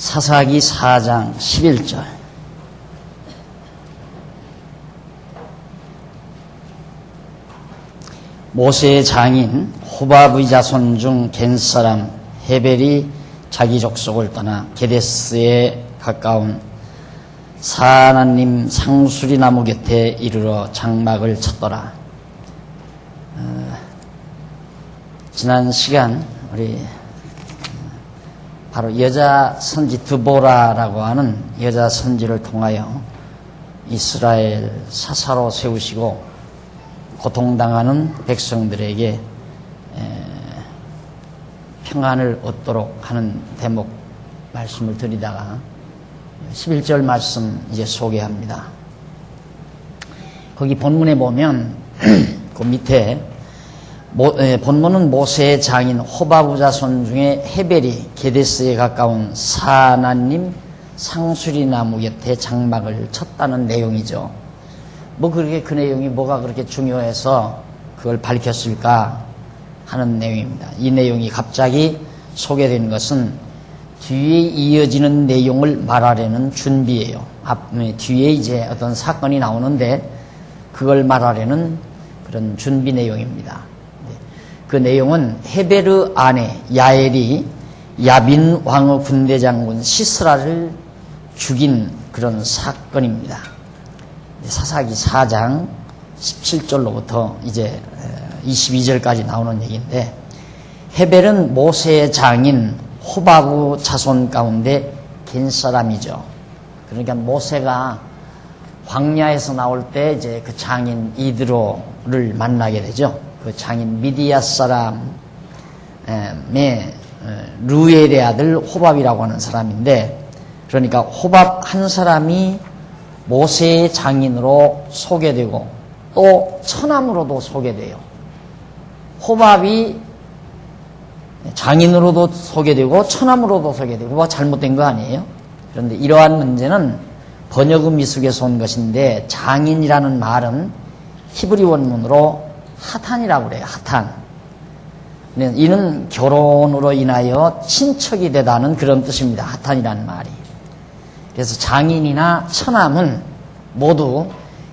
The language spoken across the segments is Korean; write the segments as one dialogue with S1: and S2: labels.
S1: 사사기 4장 11절. 모세의 장인 호밥의 자손 중 겐사람 헤벨이 자기 족속을 떠나 게데스에 가까운 사나님 상수리 나무 곁에 이르러 장막을 쳤더라. 지난 시간 우리 바로 여자 선지 드보라라고 하는 여자 선지를 통하여 이스라엘 사사로 세우시고 고통당하는 백성들에게 평안을 얻도록 하는 대목 말씀을 드리다가 11절 말씀 이제 소개합니다. 거기 본문에 보면 그 밑에 본문은 모세의 장인 호바부 자손 중에 헤벨이 게데스에 가까운 사나님 상수리 나무 곁에 장막을 쳤다는 내용이죠. 그렇게 그 내용이 뭐가 그렇게 중요해서 그걸 밝혔을까 하는 내용입니다. 이 내용이 갑자기 소개된 것은 뒤에 이어지는 내용을 말하려는 준비예요. 뒤에 이제 어떤 사건이 나오는데 그걸 말하려는 그런 준비 내용입니다. 그 내용은 헤베르 아내 야엘이 야빈 왕의 군대 장군 시스라를 죽인 그런 사건입니다. 사사기 4장 17절로부터 이제 22절까지 나오는 얘기인데, 헤벨은 모세의 장인 호바부 자손 가운데 겐사람이죠. 그러니까 모세가 광야에서 나올 때 이제 그 장인 이드로를 만나게 되죠. 그 장인 미디아 사람의 루엘의 아들 호밥이라고 하는 사람인데, 그러니까 호밥 한 사람이 모세의 장인으로 소개되고 또 처남으로도 소개돼요. 호밥이 장인으로도 소개되고 처남으로도 소개되고 뭐가 잘못된 거 아니에요? 그런데 이러한 문제는 번역의 미숙에서 온 것인데, 장인이라는 말은 히브리 원문으로 하탄이라고 그래요. 하탄. 이는 결혼으로 인하여 친척이 되다는 그런 뜻입니다. 하탄이라는 말이. 그래서 장인이나 처남은 모두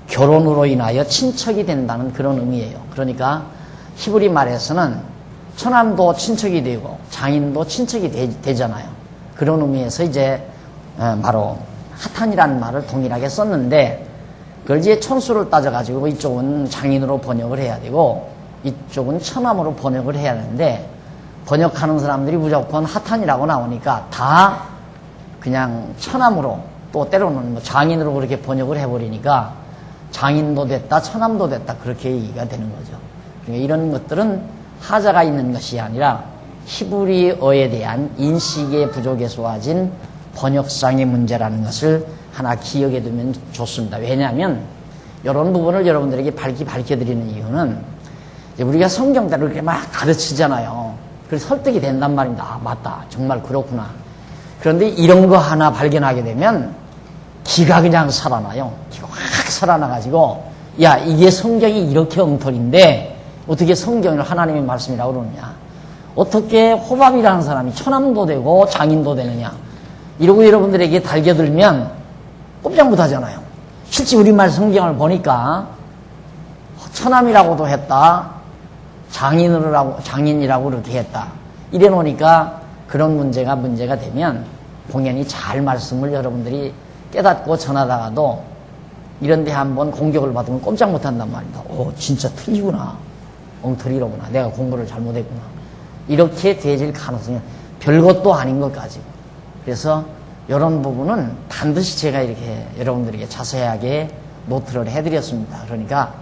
S1: 결혼으로 인하여 친척이 된다는 그런 의미예요. 그러니까 히브리 말에서는 처남도 친척이 되고 장인도 친척이 되잖아요. 그런 의미에서 이제 바로 하탄이라는 말을 동일하게 썼는데, 그걸 이제 촌수를 따져가지고 이쪽은 장인으로 번역을 해야 되고 이쪽은 처남으로 번역을 해야 되는데, 번역하는 사람들이 무조건 하탄이라고 나오니까 다 그냥 처남으로, 또 때로는 뭐 장인으로 그렇게 번역을 해버리니까 장인도 됐다 처남도 됐다 그렇게 얘기가 되는 거죠. 그러니까 이런 것들은 하자가 있는 것이 아니라 히브리어에 대한 인식의 부족에서 와진 번역상의 문제라는 것을 하나 기억해 두면 좋습니다. 왜냐하면 이런 부분을 여러분들에게 밝혀드리는 이유는 우리가 성경대로 이렇게 막 가르치잖아요. 그래서 설득이 된단 말입니다. 아, 맞다. 정말 그렇구나. 그런데 이런 거 하나 발견하게 되면 기가 그냥 살아나요. 기가 확 살아나가지고, 야, 이게 성경이 이렇게 엉터리인데 어떻게 성경을 하나님의 말씀이라고 그러느냐. 어떻게 호밥이라는 사람이 처남도 되고 장인도 되느냐. 이러고 여러분들에게 달겨들면 꼼짝 못하잖아요. 실제 우리말 성경을 보니까 처남이라고도 했다, 장인이라고 그렇게 했다. 이래 놓으니까 그런 문제가 되면 공연히 잘 말씀을 여러분들이 깨닫고 전하다가도 이런데 한번 공격을 받으면 꼼짝 못한단 말입니다. 진짜 틀리구나. 엉터리로구나. 내가 공부를 잘못했구나. 이렇게 되질 가능성이 별것도 아닌 것 가지고. 그래서 이런 부분은 반드시 제가 이렇게 여러분들에게 자세하게 노트를 해드렸습니다. 그러니까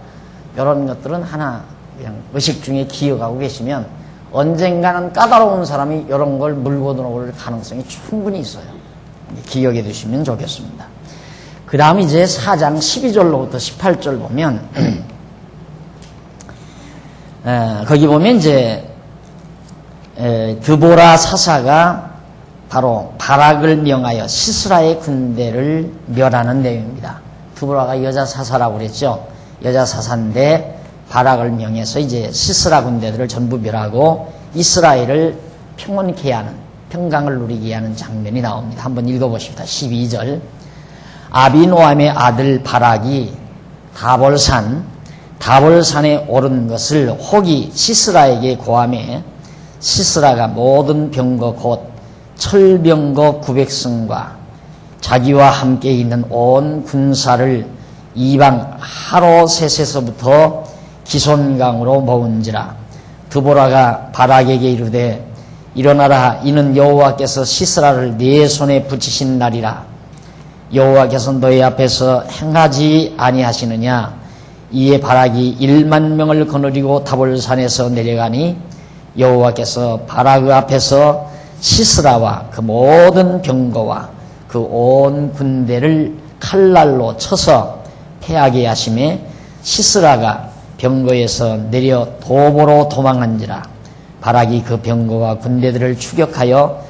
S1: 이런 것들은 하나 그냥 의식 중에 기억하고 계시면 언젠가는 까다로운 사람이 이런 걸 물고 들어올 가능성이 충분히 있어요. 기억해 두시면 좋겠습니다. 그 다음 이제 4장 12절로부터 18절 보면 거기 보면 이제 드보라 사사가 바로 바락을 명하여 시스라의 군대를 멸하는 내용입니다. 드보라가 여자 사사라고 그랬죠. 여자 사사인데 바락을 명해서 이제 시스라 군대들을 전부 멸하고 이스라엘을 평온케 하는 평강을 누리게 하는 장면이 나옵니다. 한번 읽어보십니다. 12절. 아비노함의 아들 바락이 다볼산에 오른 것을 혹이 시스라에게 고하매 시스라가 모든 병거 곧 철병거 900승과 자기와 함께 있는 온 군사를 이방 하로셋에서부터 기손강으로 모은지라. 드보라가 바락에게 이르되 일어나라, 이는 여호와께서 시스라를 네 손에 붙이신 날이라. 여호와께서 너희 앞에서 행하지 아니하시느냐. 이에 바락이 1만 명을 거느리고 다볼산에서 내려가니 여호와께서 바락 앞에서 시스라와 그 모든 병거와 그 온 군대를 칼날로 쳐서 패하게 하심에 시스라가 병거에서 내려 도보로 도망한지라. 바락이 그 병거와 군대들을 추격하여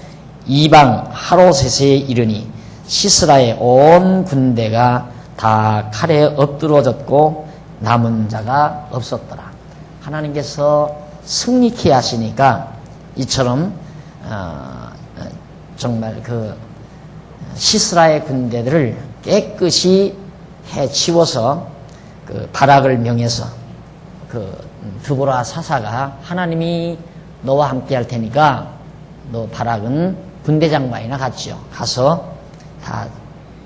S1: 이방 하로셋에 이르니 시스라의 온 군대가 다 칼에 엎드러졌고 남은 자가 없었더라. 하나님께서 승리케 하시니까 이처럼 정말 그 시스라의 군대들을 깨끗이 해치워서 그 바락을 명해서 그 드보라 사사가 하나님이 너와 함께 할 테니까 너 바락은 군대장관이나 갔지요. 가서 다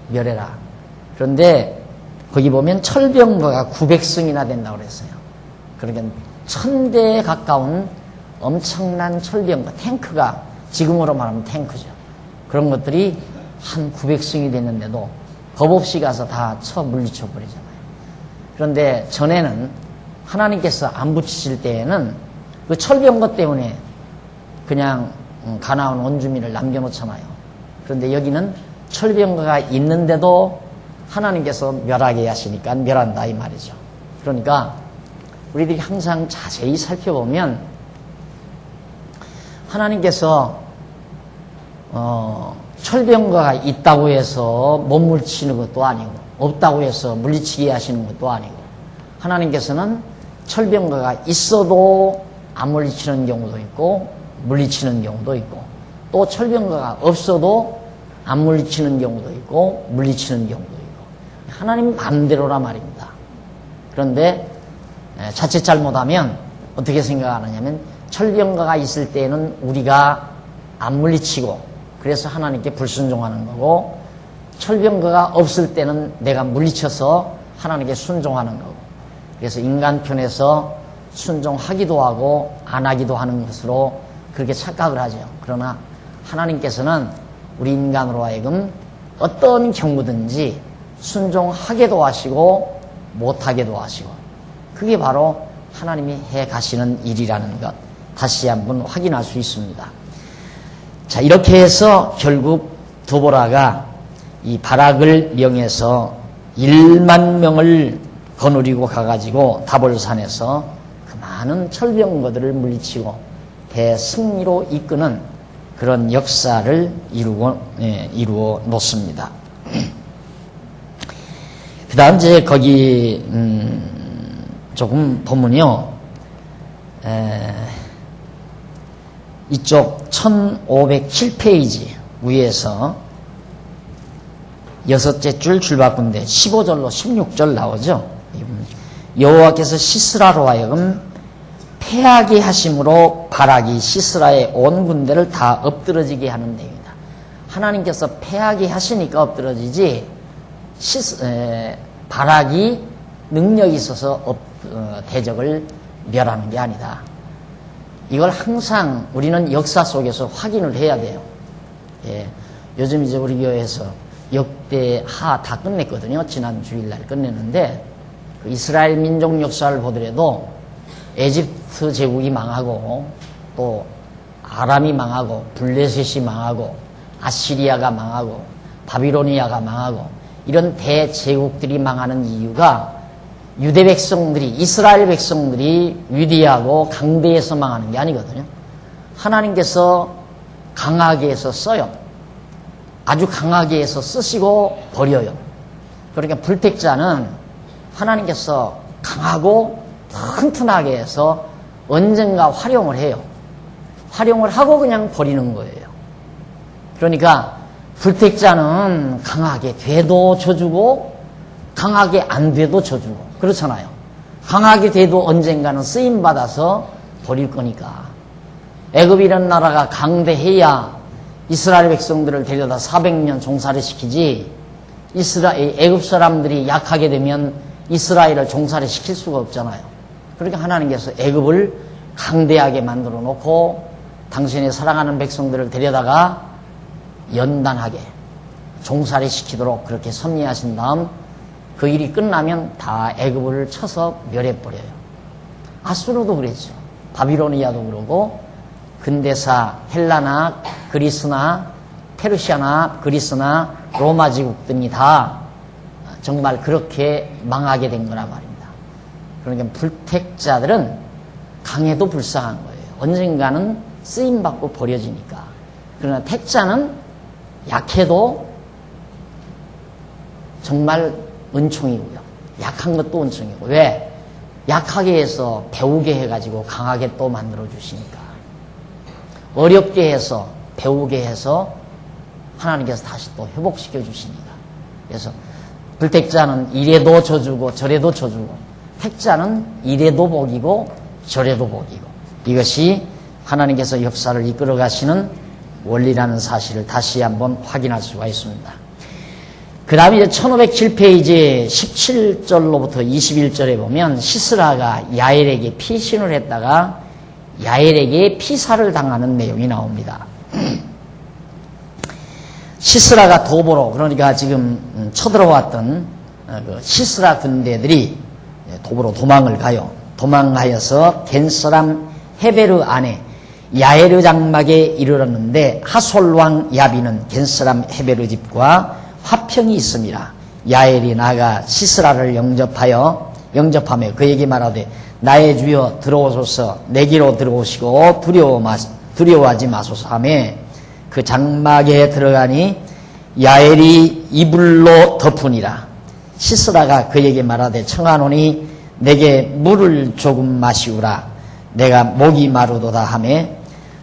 S1: 멸해라. 그런데 거기 보면 철병거가 900승이나 된다고 그랬어요. 그러니까 1000대에 가까운 엄청난 철병거, 탱크가 지금으로 말하면 탱크죠. 그런 것들이 한 900승이 됐는데도 겁 없이 가서 다 쳐 물리쳐 버리잖아요. 그런데 전에는 하나님께서 안 붙이실 때에는 그 철병거 때문에 그냥 가나안 원주민을 남겨놓잖아요. 그런데 여기는 철병거가 있는데도 하나님께서 멸하게 하시니까 멸한다 이 말이죠. 그러니까 우리들이 항상 자세히 살펴보면 하나님께서 철병거가 있다고 해서 못 물리치는 것도 아니고 없다고 해서 물리치게 하시는 것도 아니고 하나님께서는 철병거가 있어도 안 물리치는 경우도 있고 물리치는 경우도 있고 또 철병거가 없어도 안 물리치는 경우도 있고 물리치는 경우도 있고 하나님 마음대로라 말입니다. 그런데 자칫 잘못하면 어떻게 생각하느냐면 철병거가 있을 때는 우리가 안 물리치고 그래서 하나님께 불순종하는 거고 철병거가 없을 때는 내가 물리쳐서 하나님께 순종하는 거고 그래서 인간 편에서 순종하기도 하고 안 하기도 하는 것으로 그렇게 착각을 하죠. 그러나 하나님께서는 우리 인간으로 하여금 어떤 경우든지 순종하게도 하시고 못하게도 하시고 그게 바로 하나님이 해 가시는 일이라는 것 다시 한번 확인할 수 있습니다. 자, 이렇게 해서 결국 드보라가 이 바락을 명해서 1만 명을 거느리고 가가지고 다볼산에서 그 많은 철병거들을 물리치고 대승리로 이끄는 그런 역사를 이루어 놓습니다. 그 다음 이제 거기 조금 보면요. 이쪽 1507페이지 위에서 여섯째 줄 줄바꾼데 15절로 16절 나오죠. 여호와께서 시스라로 하여금 패하게 하심으로 바락이 시스라의 온 군대를 다 엎드러지게 하는 내용이다. 하나님께서 패하게 하시니까 엎드러지지 바락이 능력이 있어서 대적을 멸하는 게 아니다. 이걸 항상 우리는 역사 속에서 확인을 해야 돼요. 예, 요즘 이제 우리 교회에서 역대하 다 끝냈거든요. 지난 주일날 끝냈는데 그 이스라엘 민족 역사를 보더라도 에집트 제국이 망하고 또 아람이 망하고 블레셋이 망하고 아시리아가 망하고 바비로니아가 망하고 이런 대제국들이 망하는 이유가 유대 백성들이 이스라엘 백성들이 위대하고 강대해서 망하는 게 아니거든요. 하나님께서 강하게 해서 써요. 아주 강하게 해서 쓰시고 버려요. 그러니까 불택자는 하나님께서 강하고 튼튼하게 해서 언젠가 활용을 해요. 활용을 하고 그냥 버리는 거예요. 그러니까 불택자는 강하게 돼도 져주고 강하게 안 돼도 져주고 그렇잖아요. 강하게 돼도 언젠가는 쓰임받아서 버릴 거니까. 애굽이라는 나라가 강대해야 이스라엘 백성들을 데려다 400년 종살이 시키지, 애굽 사람들이 약하게 되면 이스라엘을 종살이 시킬 수가 없잖아요. 그러니까 하나님께서 애굽을 강대하게 만들어 놓고 당신의 사랑하는 백성들을 데려다가 연단하게 종살이 시키도록 그렇게 섭리하신 다음 그 일이 끝나면 다 애굽을 쳐서 멸해버려요. 아수르도 그랬죠. 바비로니아도 그러고 근대사 헬라나 그리스나 페르시아나 그리스나 로마 제국들이 다 정말 그렇게 망하게 된 거란 말입니다. 그러니까 불택자들은 강해도 불쌍한 거예요. 언젠가는 쓰임받고 버려지니까. 그러나 택자는 약해도 정말 은총이고요. 약한 것도 은총이고. 왜? 약하게 해서 배우게 해가지고 강하게 또 만들어 주시니까. 어렵게 해서 배우게 해서 하나님께서 다시 또 회복시켜 주시니까. 그래서 불택자는 이래도 져주고 저래도 져주고, 택자는 이래도 복이고 저래도 복이고, 이것이 하나님께서 역사를 이끌어 가시는 원리라는 사실을 다시 한번 확인할 수가 있습니다. 그 다음에 이제 1507페이지 17절로부터 21절에 보면 시스라가 야엘에게 피신을 했다가 야엘에게 피살을 당하는 내용이 나옵니다. 시스라가 도보로, 그러니까 지금 쳐들어왔던 그 시스라 군대들이 도보로 도망을 가요. 도망하여서 겐사람 헤베르 안에 야에르 장막에 이르렀는데 하솔왕 야비는 겐사람 헤베르 집과 화평이 있습니다. 야엘이 나가 시스라를 영접하며 그에게 말하되 나의 주여 들어오소서, 내게로 들어오시고 두려워하지 마소서 하며 그 장막에 들어가니 야엘이 이불로 덮으니라. 시스라가 그에게 말하되 청하노니 내게 물을 조금 마시우라. 내가 목이 마르도다 하며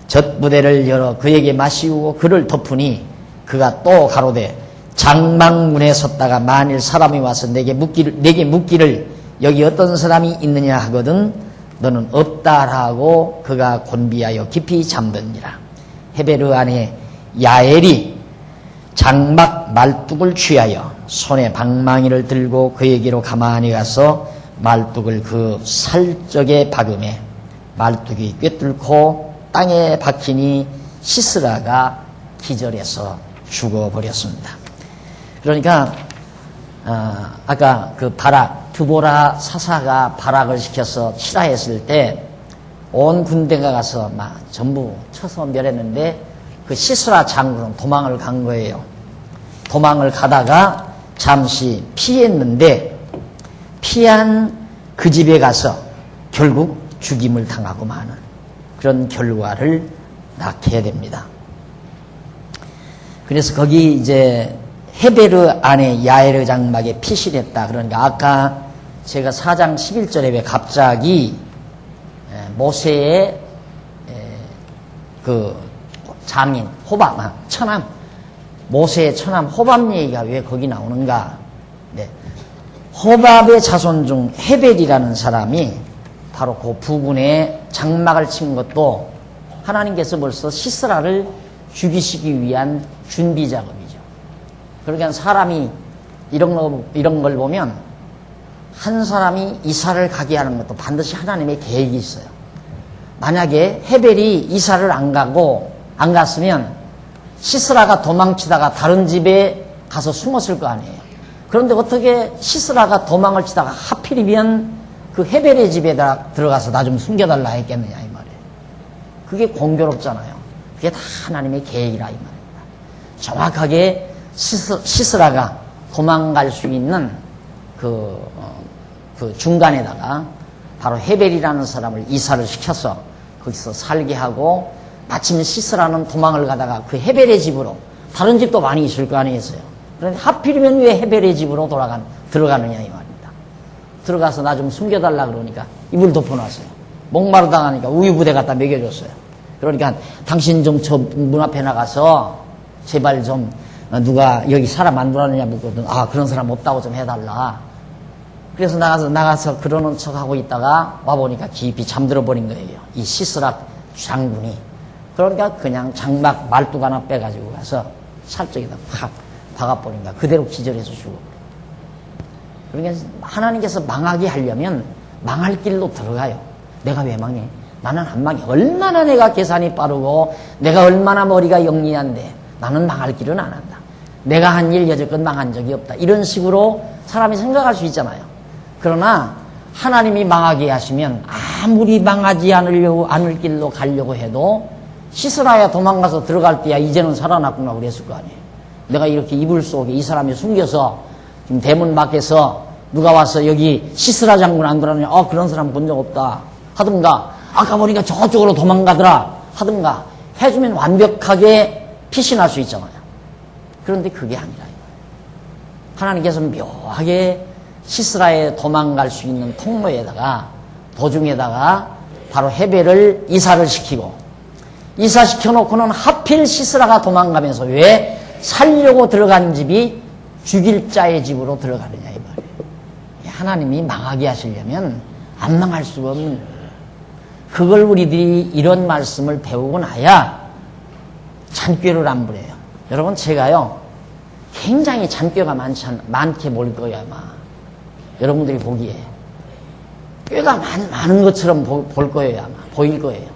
S1: 젖부대를 열어 그에게 마시우고 그를 덮으니 그가 또 가로되 장막문에 섰다가 만일 사람이 와서 내게 묻기를 여기 어떤 사람이 있느냐 하거든 너는 없다라고 그가 곤비하여 깊이 잠드니라. 헤베르 안에 야엘이 장막 말뚝을 취하여 손에 방망이를 들고 그에게로 가만히 가서 말뚝을 그 살적에 박음에 말뚝이 꿰뚫고 땅에 박히니 시스라가 기절해서 죽어버렸습니다. 그러니까 아까 그 드보라 사사가 발악을 시켜서 치라했을 때 온 군대가 가서 막 전부 쳐서 멸했는데 그 시스라 장군은 도망을 간 거예요. 도망을 가다가 잠시 피했는데 피한 그 집에 가서 결국 죽임을 당하고 마는 그런 결과를 낳게 됩니다. 그래서 거기 이제 헤베르 안에 야에르 장막에 피실했다. 그러니까 아까 제가 4장 11절에 왜 갑자기 모세의 그 장인 처남 모세의 처남 호밥 얘기가 왜 거기 나오는가? 네. 호밥의 자손 중 헤벨이라는 사람이 바로 그 부근에 장막을 친 것도 하나님께서 벌써 시스라를 죽이시기 위한 준비 작업이죠. 그러니까 사람이 이런 걸 보면 한 사람이 이사를 가게 하는 것도 반드시 하나님의 계획이 있어요. 만약에 헤벨이 이사를 안 갔으면 시스라가 도망치다가 다른 집에 가서 숨었을 거 아니에요. 그런데 어떻게 시스라가 도망을 치다가 하필이면 그 헤벨의 집에다 들어가서 나 좀 숨겨달라 했겠느냐 이 말이에요. 그게 공교롭잖아요. 그게 다 하나님의 계획이라 이 말입니다. 정확하게 시스라가 도망갈 수 있는 그 중간에다가 바로 헤벨이라는 사람을 이사를 시켜서 거기서 살게 하고 마침 시스라는 도망을 가다가 그 헤벨의 집으로 다른 집도 많이 있을 거 아니겠어요. 그런데 하필이면 왜 헤벨의 집으로 들어가느냐 이 말입니다. 들어가서 나 좀 숨겨달라 그러니까 이불 덮어놨어요. 목마르다 하니까 우유부대 갖다 먹여줬어요. 그러니까 당신 좀 저 문 앞에 나가서 제발 좀 누가 여기 사람 안 들어왔느냐 묻거든. 아, 그런 사람 없다고 좀 해달라. 그래서 나가서 그러는 척하고 있다가 와보니까 깊이 잠들어 버린 거예요. 이 시스락 장군이. 그러니까 그냥 장막 말뚝 하나 빼가지고 가서 살적에다 팍 박아버린 거야. 그대로 기절해서 죽어. 그러니까 하나님께서 망하게 하려면 망할 길로 들어가요. 내가 왜 망해? 나는 안 망해. 얼마나 내가 계산이 빠르고 내가 얼마나 머리가 영리한데 나는 망할 길은 안 한다. 내가 한 일 여지껏 망한 적이 없다. 이런 식으로 사람이 생각할 수 있잖아요. 그러나 하나님이 망하게 하시면 아무리 망하지 않을 길로 가려고 해도 시스라야 도망가서 들어갈 때야 이제는 살아났구나 그랬을 거 아니에요. 내가 이렇게 이불 속에 이 사람이 숨겨서 지금 대문 밖에서 누가 와서 여기 시스라 장군 안 들어오냐, 그런 사람 본 적 없다 하든가, 아까 보니까 저쪽으로 도망가더라 하든가 해주면 완벽하게 피신할 수 있잖아요. 그런데 그게 아니라 하나님께서 묘하게 시스라에 도망갈 수 있는 통로에다가 도중에다가 바로 헤벨을 이사를 시키고, 이사시켜놓고는 하필 시스라가 도망가면서 왜 살려고 들어간 집이 죽일 자의 집으로 들어가느냐 이 말이에요. 하나님이 망하게 하시려면 안 망할 수가 없는 거예요. 그걸 우리들이 이런 말씀을 배우고 나야 잔꾀를 안 부려요. 여러분, 제가요 굉장히 잔꾀가 많게 볼 거예요. 아마 여러분들이 보기에 꾀가 많은 것처럼 볼 거예요. 아마 보일 거예요.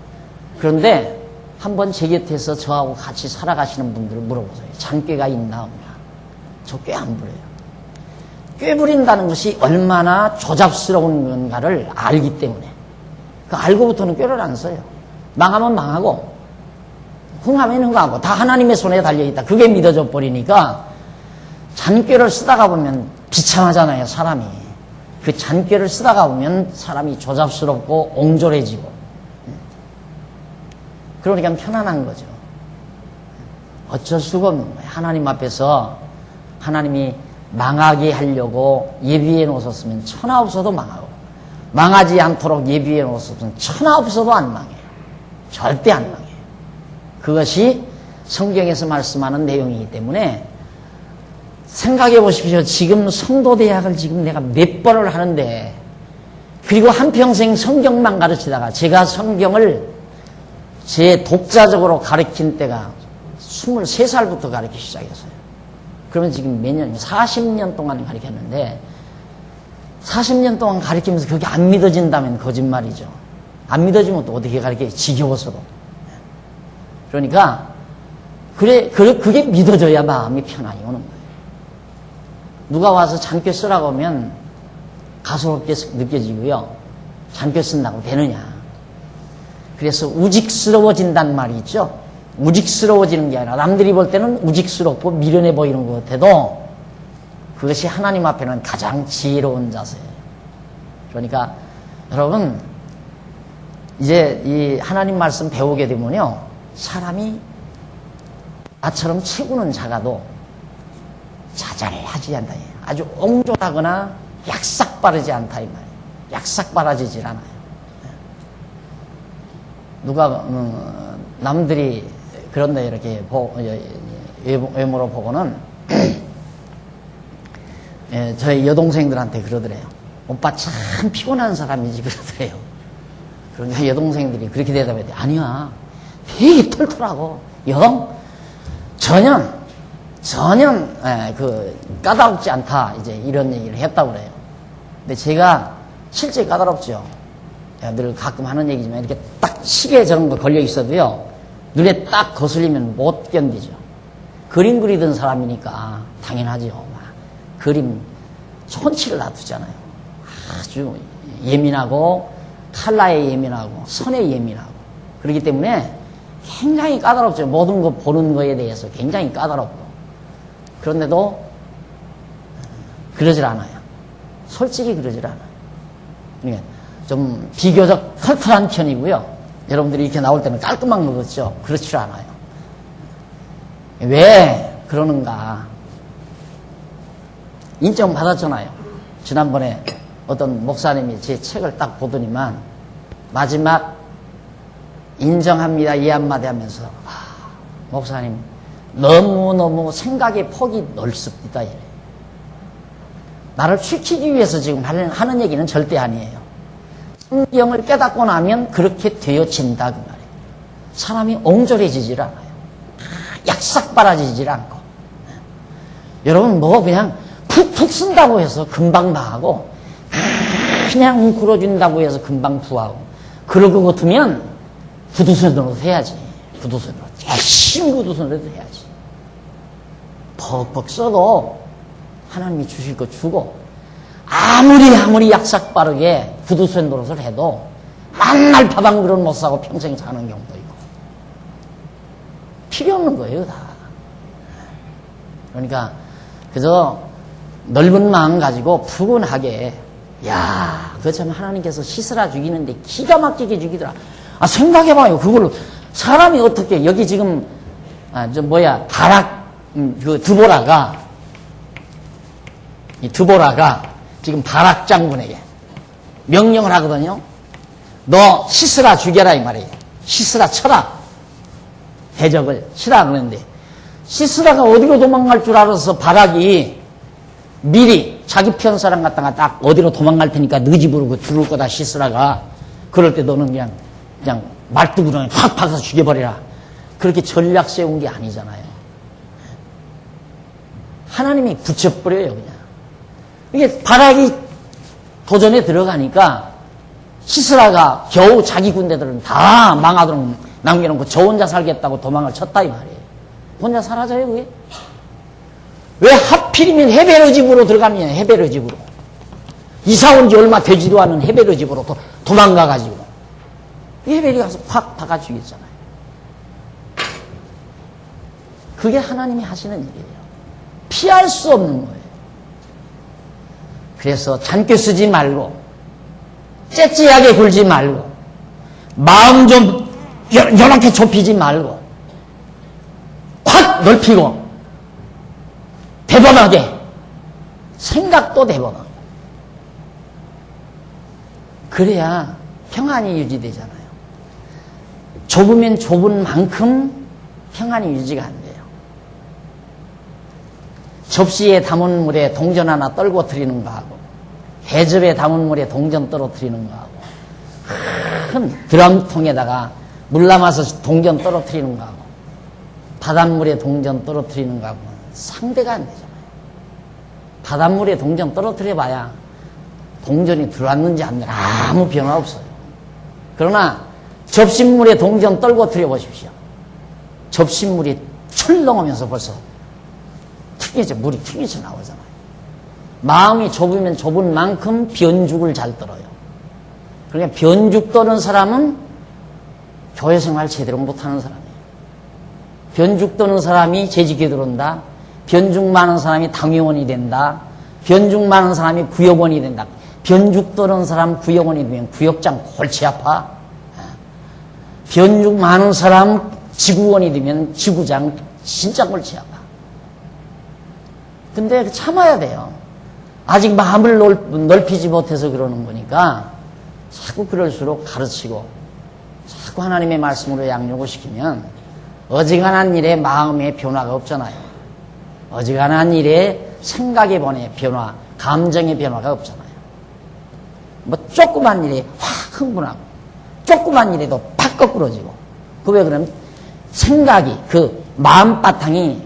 S1: 그런데 한번 제 곁에서 저하고 같이 살아가시는 분들을 물어보세요. 잔꾀가 있나 없나? 저 꾀 안 부려요. 꾀 부린다는 것이 얼마나 조잡스러운 건가를 알기 때문에. 그 알고부터는 꾀를 안 써요. 망하면 망하고 흥하면 흥하고 다 하나님의 손에 달려있다. 그게 믿어져 버리니까 잔꾀를 쓰다가 보면 비참하잖아요. 사람이. 그 잔꾀를 쓰다가 보면 사람이 조잡스럽고 옹졸해지고, 그러니까 편안한 거죠. 어쩔 수가 없는 거예요. 하나님 앞에서 하나님이 망하게 하려고 예비해 놓으셨으면 천하 없어도 망하고, 망하지 않도록 예비해 놓으셨으면 천하 없어도 안 망해요. 절대 안 망해요. 그것이 성경에서 말씀하는 내용이기 때문에 생각해 보십시오. 지금 성도대학을 지금 내가 몇 번을 하는데, 그리고 한평생 성경만 가르치다가 제가 성경을 제 독자적으로 가르친 때가 23살부터 가르치기 시작했어요. 그러면 지금 몇 년, 40년 동안 가르쳤는데, 40년 동안 가르치면서 그게 안 믿어진다면 거짓말이죠. 안 믿어지면 또 어떻게 가르쳐요? 지겨워서도. 그러니까 그게 믿어져야 마음이 편안히 오는 거예요. 누가 와서 잔꾀 쓰라고 하면 가소롭게 느껴지고요. 잔꾀 쓴다고 되느냐. 그래서 우직스러워진다는 말이 있죠. 우직스러워지는 게 아니라 남들이 볼 때는 우직스럽고 미련해 보이는 것 같아도 그것이 하나님 앞에는 가장 지혜로운 자세예요. 그러니까 여러분, 이제 이 하나님 말씀 배우게 되면요, 사람이 나처럼 채구는 자가도 자잘하지 않다. 아주 옹졸하거나 약삭빠르지 않다 이 말이에요. 약삭빠라지질 않아요. 누가 남들이 그런데 이렇게 외모로 보고는 저희 여동생들한테 그러더래요. 오빠 참 피곤한 사람이지 그러더래요. 그러니까 여동생들이 그렇게 대답해야 돼. 아니야, 되게 털털하고 전혀 까다롭지 않다, 이제 이런 얘기를 했다고 그래요. 근데 제가 실제 까다롭죠. 늘 가끔 하는 얘기지만 이렇게 딱 시계 저런 거 걸려 있어도요, 눈에 딱 거슬리면 못 견디죠. 그림 그리던 사람이니까 당연하죠. 막 그림 손치를 놔두잖아요. 아주 예민하고 칼라에 예민하고 선에 예민하고 그렇기 때문에 굉장히 까다롭죠. 모든 거 보는 거에 대해서 굉장히 까다롭고. 그런데도 그러질 않아요. 솔직히 그러질 않아요. 그러니까 좀 비교적 털털한 편이고요. 여러분들이 이렇게 나올 때는 깔끔한 거 같죠? 그렇지 않아요. 왜 그러는가? 인정 받았잖아요. 지난번에 어떤 목사님이 제 책을 딱 보더니만 마지막 인정합니다 이 한마디 하면서, 목사님 너무너무 생각의 폭이 넓습니다. 이래. 나를 추키기 위해서 지금 하는 얘기는 절대 아니에요. 성경을 깨닫고 나면 그렇게 되어진다 그 말이에요. 사람이 옹졸해지질 않아요. 약삭빠라지질 않고. 여러분 뭐 그냥 푹푹 쓴다고 해서 금방 망하고 그냥 웅크러진다고 해서 금방 부하고 그럴 것 같으면 구두선으로 해야지. 구두선으로. 열심히 구두선으로 해야지. 벅벅 써도 하나님이 주실 거 주고 아무리 약삭빠르게 구두쇠 노릇을 해도 만날 밥 한 그릇 못 사고 평생 사는 경우도 있고 필요 없는 거예요 다. 그러니까 그저 넓은 마음 가지고 푸근하게 야 그거 참 하나님께서 씻으라 죽이는데 기가 막히게 죽이더라. 아 생각해봐요. 그걸로 사람이 어떻게 여기 지금 바락 그 드보라가 지금 바락 장군에게 명령을 하거든요. 너 시스라 죽여라 이 말이에요. 시스라 쳐라. 대적을 치라 그러는데 시스라가 어디로 도망갈 줄 알아서 바락이 미리 자기 편 사람 갖다가 딱 어디로 도망갈 테니까 너 집으로 그 들어올 거다 시스라가. 그럴 때 너는 그냥 말뚝으로 확 박아서 죽여버리라. 그렇게 전략 세운 게 아니잖아요. 하나님이 붙여버려요 그냥. 이게 바락이 도전에 들어가니까 시스라가 겨우 자기 군대들은 다 망하도록 남겨놓고 저 혼자 살겠다고 도망을 쳤다 이 말이에요. 혼자 사라져요 그게? 왜 하필이면 헤베르 집으로 들어가면 헤베르 집으로 이사 온 지 얼마 되지도 않은 헤베르 집으로 도망가가지고 헤벨이 가서 팍 박아 죽였잖아요. 그게 하나님이 하시는 일이에요. 피할 수 없는 거예요. 그래서 잔꾀 쓰지 말고 째째하게 굴지 말고 마음 좀 요렇게 좁히지 말고 확 넓히고 대범하게 생각도 대범하고 그래야 평안이 유지되잖아요. 좁으면 좁은 만큼 평안이 유지가 안 돼요. 접시에 담은 물에 동전 하나 떨궈뜨리는 거하고 대접에 담은 물에 동전 떨어뜨리는 거하고 큰 드럼통에다가 물 남아서 동전 떨어뜨리는 거하고 바닷물에 동전 떨어뜨리는 거하고 상대가 안 되잖아요. 바닷물에 동전 떨어뜨려봐야 동전이 들어왔는지 안 들어왔는지 아무 변화 없어요. 그러나 접시물에 동전 떨궈뜨려 보십시오. 접시물이 출렁하면서 벌써 물이 튀겨져 나오잖아요. 마음이 좁으면 좁은 만큼 변죽을 잘 떨어요. 그러니까 변죽 떠는 사람은 교회 생활 제대로 못하는 사람이에요. 변죽 떠는 사람이 재직에 들어온다. 변죽 많은 사람이 당회원이 된다. 변죽 많은 사람이 구역원이 된다. 변죽 떠는 사람 구역원이 되면 구역장 골치 아파. 변죽 많은 사람 지구원이 되면 지구장 진짜 골치 아파. 근데 참아야 돼요. 아직 마음을 넓히지 못해서 그러는 거니까 자꾸 그럴수록 가르치고 자꾸 하나님의 말씀으로 양육을 시키면 어지간한 일에 마음의 변화가 없잖아요. 어지간한 일에 생각의 변화, 감정의 변화가 없잖아요. 뭐 조그만 일에 확 흥분하고 조그만 일에도 팍 거꾸러지고 그 왜 그러면 생각이 그 마음바탕이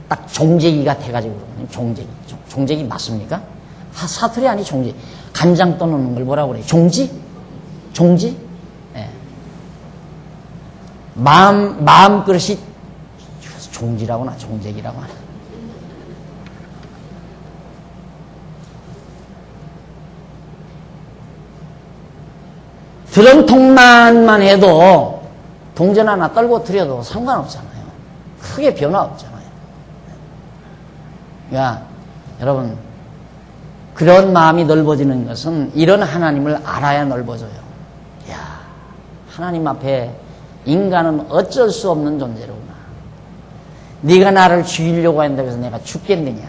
S1: 딱 종재기가 돼가지고 그러거든요. 종재기 맞습니까? 사투리 아니 종재기. 간장 떠놓는 걸 뭐라고 그래요? 종지? 예. 마음 그릇이 종지라고 하나 종재기라고 하나. 드럼통만 해도 동전 하나 떨궈뜨려도 상관없잖아요. 크게 변화 없잖아요. 그러니까 여러분 그런 마음이 넓어지는 것은 이런 하나님을 알아야 넓어져요. 야, 하나님 앞에 인간은 어쩔 수 없는 존재로구나. 네가 나를 죽이려고 한다고 해서 내가 죽겠느냐.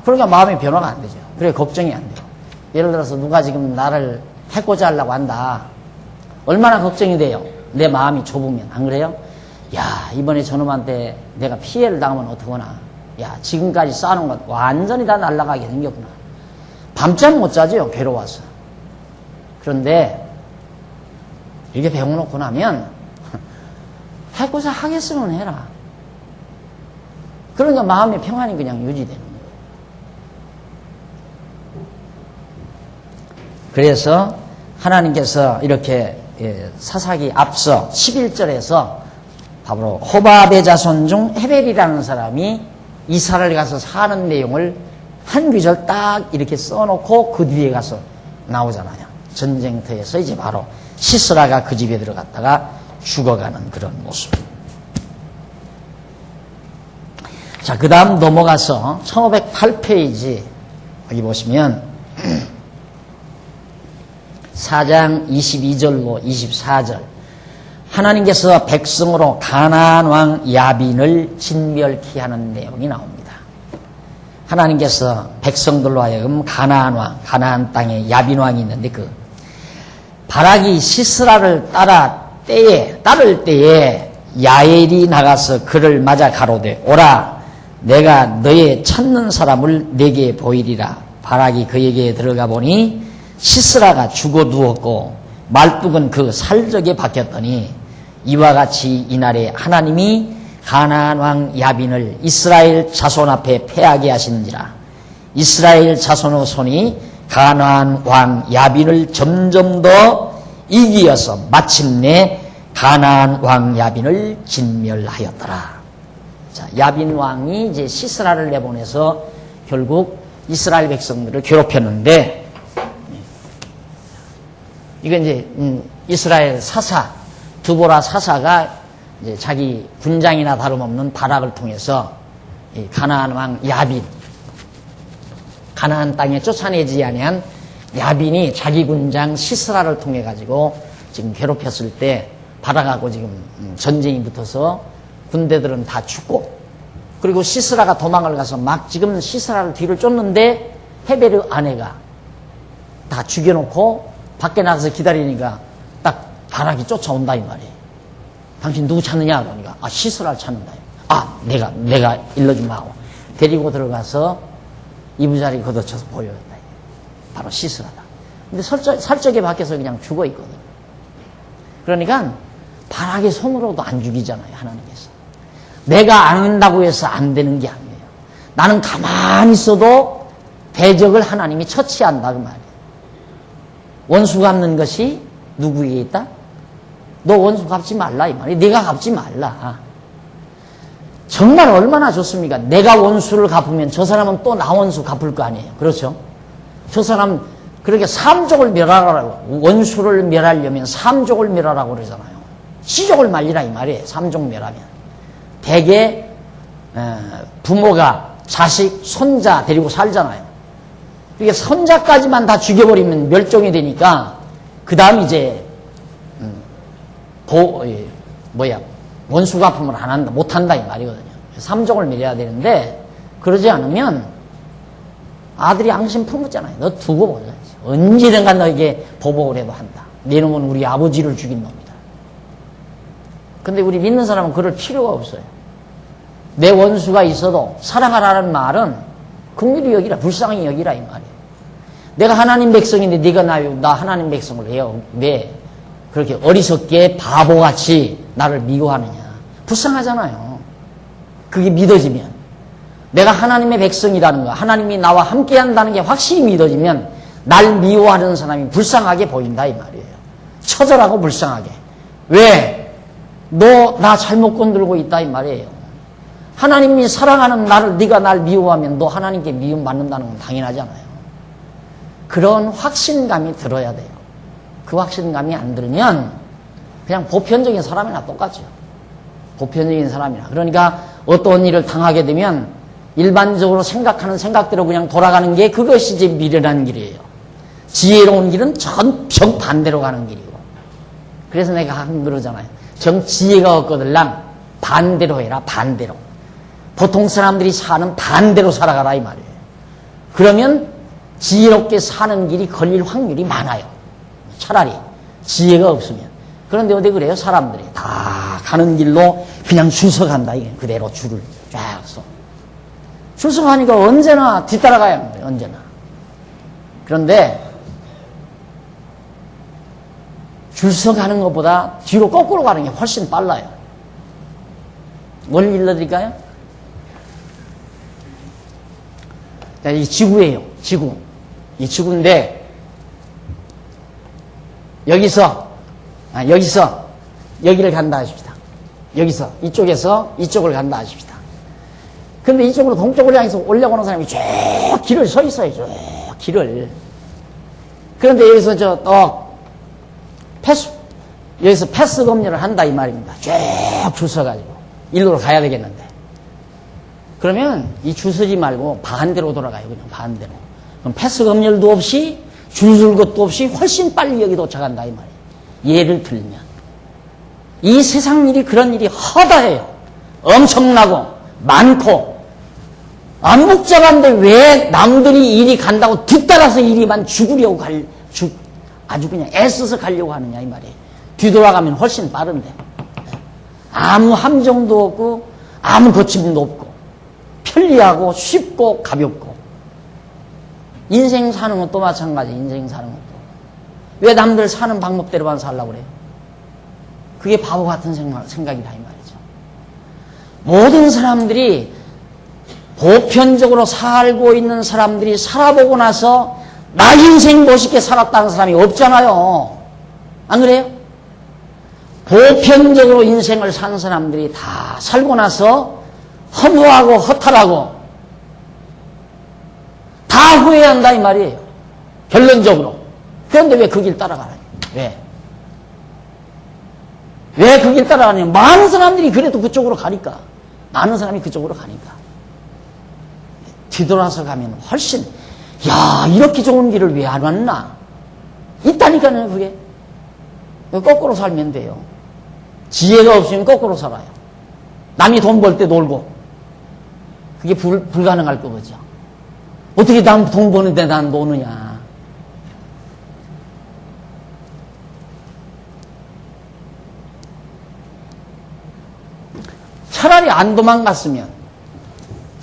S1: 그러니까 마음의 변화가 안 되죠. 그래 걱정이 안 돼요. 예를 들어서 누가 지금 나를 해코자 하려고 한다. 얼마나 걱정이 돼요. 내 마음이 좁으면. 안 그래요? 야, 이번에 저놈한테 내가 피해를 당하면 어떡하나. 야, 지금까지 쌓아놓은 것 완전히 다 날아가게 생겼구나. 밤잠 못 자죠, 괴로워서. 그런데 이렇게 배워놓고 나면 해고서 하겠으면 해라. 그러니까 마음의 평안이 그냥 유지되는 거예요. 그래서 하나님께서 이렇게 사사기 앞서 11절에서 바로 호밥의 자손 중 헤벨이라는 사람이 이스라엘 가서 사는 내용을 한 구절 딱 이렇게 써놓고 그 뒤에 가서 나오잖아요. 전쟁터에서 이제 바로 시스라가 그 집에 들어갔다가 죽어가는 그런 모습. 자, 그 다음 넘어가서 1508페이지 여기 보시면 4장 22절로 24절 하나님께서 백성으로 가나안 왕 야빈을 진멸케 하는 내용이 나옵니다. 하나님께서 백성들로 하여금 가나안 땅에 야빈 왕이 있는데 그 바락이 시스라를 따를 때에 야엘이 나가서 그를 맞아 가로되 오라 내가 너의 찾는 사람을 내게 보이리라. 바락이 그에게 들어가 보니 시스라가 죽어 누웠고 말뚝은 그 살적에 박혔더니 이와 같이 이날에 하나님이 가나안 왕 야빈을 이스라엘 자손 앞에 패하게 하시는지라. 이스라엘 자손의 손이 가나안 왕 야빈을 점점 더 이기어서 마침내 가나안 왕 야빈을 진멸하였더라. 자, 야빈 왕이 이제 시스라를 내보내서 결국 이스라엘 백성들을 괴롭혔는데 이건 이제 이스라엘 사사 드보라 사사가 이제 자기 군장이나 다름없는 바락을 통해서 이 가나안 왕 야빈 가나안 땅에 쫓아내지 아니한 야빈이 자기 군장 시스라를 통해 가지고 지금 괴롭혔을 때 바락하고 지금 전쟁이 붙어서 군대들은 다 죽고 그리고 시스라가 도망을 가서 막 지금 시스라를 뒤를 쫓는데 헤베르 아내가 다 죽여놓고 밖에 나가서 기다리니까 딱 바락이 쫓아온다 이 말이에요. 당신 누구 찾느냐 그러니까 아 시스라를 찾는다. 아 내가 일러주마 하고 데리고 들어가서 이부자리 걷어쳐서 보여줬다. 바로 시스라다. 근데 살적에 밖에서 그냥 죽어 있거든. 그러니까 바락의 손으로도 안 죽이잖아요 하나님께서. 내가 안 한다고 해서 안 되는 게 아니에요. 나는 가만히 있어도 대적을 하나님이 처치한다 그 말이에요. 원수 갚는 것이 누구에게 있다? 너 원수 갚지 말라 이 말이에요. 네가 갚지 말라. 정말 얼마나 좋습니까? 내가 원수를 갚으면 저 사람은 또 나 원수 갚을 거 아니에요. 그렇죠? 저 사람 그렇게 삼족을 멸하라고 원수를 멸하려면 삼족을 멸하라고 그러잖아요. 시족을 말리라 이 말이에요. 삼족 멸하면 대개 부모가 자식 손자 데리고 살잖아요. 이게 손자까지만 다 죽여버리면 멸종이 되니까 그 다음 이제 원수 갚음을 안 한다 못한다 이 말이거든요. 삼족을 멸해야 되는데 그러지 않으면 아들이 양심 품었잖아요. 너 두고 보자. 언제든가 너에게 보복을 해도 한다. 너는 우리 아버지를 죽인 놈이다. 근데 우리 믿는 사람은 그럴 필요가 없어요. 내 원수가 있어도 사랑하라는 말은 긍휼히 여기라 불쌍히 여기라 이 말이에요. 내가 하나님 백성인데 네가 나 하나님 백성을 해요. 왜 그렇게 어리석게 바보같이 나를 미워하느냐. 불쌍하잖아요. 그게 믿어지면 내가 하나님의 백성이라는 거 하나님이 나와 함께 한다는 게 확실히 믿어지면 날 미워하는 사람이 불쌍하게 보인다 이 말이에요. 처절하고 불쌍하게. 왜? 너 나 잘못 건들고 있다 이 말이에요. 하나님이 사랑하는 나를 네가 날 미워하면 너 하나님께 미움 받는다는 건 당연하잖아요. 그런 확신감이 들어야 돼요. 그 확신감이 안 들면 그냥 보편적인 사람이나 똑같죠. 보편적인 사람이나. 그러니까 어떤 일을 당하게 되면 일반적으로 생각하는 생각대로 그냥 돌아가는 게 그것이 이제 미련한 길이에요. 지혜로운 길은 정반대로 가는 길이고. 그래서 내가 가끔 그러잖아요. 정지혜가 없거들랑 반대로 해라 반대로. 보통 사람들이 사는 반대로 살아가라 이 말이에요. 그러면 지혜롭게 사는 길이 걸릴 확률이 많아요. 차라리 지혜가 없으면. 그런데 어디 그래요? 사람들이 다 가는 길로 그냥 줄 서간다. 이게 그대로 줄을 쫙 서. 줄 서가니까 언제나 뒤따라가야 하는 거예요. 언제나. 그런데 줄 서가는 것보다 뒤로 거꾸로 가는 게 훨씬 빨라요. 뭘 일러드릴까요? 자, 이 지구예요. 지구. 이 지구인데 여기서 여기를 간다 하십시다. 여기서 이쪽에서 이쪽을 간다 하십시다. 근데 이쪽으로 동쪽으로 향해서 올라오는 사람이 쭉 길을 서 있어요. 쭉 길을. 그런데 여기서 여기서 패스 검열을 한다 이 말입니다. 쭉 줄 서가지고 일로로 가야 되겠는데. 그러면 이 줄 서지 말고 반대로 돌아가요. 그냥 반대로. 그럼 패스 검열도 없이 줄 설 것도 없이 훨씬 빨리 여기 도착한다 이 말이에요. 예를 들면 이 세상 일이 그런 일이 허다해요. 엄청나고 많고 안 복잡한데 왜 남들이 일이 간다고 뒤따라서 일이만 죽으려고 아주 그냥 애써서 가려고 하느냐 이 말이에요. 뒤돌아가면 훨씬 빠른데 아무 함정도 없고 아무 거침도 없고 편리하고 쉽고 가볍고 인생 사는 것도 마찬가지. 인생 사는 것도 왜 남들 사는 방법대로만 살라고 그래요? 그게 바보 같은 생각이다 이 말이죠. 모든 사람들이 보편적으로 살고 있는 사람들이 살아보고 나서 나 인생 멋있게 살았다는 사람이 없잖아요. 안 그래요? 보편적으로 인생을 사는 사람들이 다 살고 나서 허무하고 허탈하고 다 후회한다 이 말이에요. 결론적으로. 그런데 왜 그 길 따라가나요? 왜? 왜 그 길 따라가냐면 많은 사람들이 그래도 그쪽으로 가니까. 많은 사람이 그쪽으로 가니까. 뒤돌아서 가면 훨씬 야 이렇게 좋은 길을 왜 안 왔나? 있다니까요 그게. 거꾸로 살면 돼요. 지혜가 없으면 거꾸로 살아요. 남이 돈 벌 때 놀고 그게 불가능할 거죠. 어떻게 난 돈 버는데 난 노느냐. 차라리 안 도망갔으면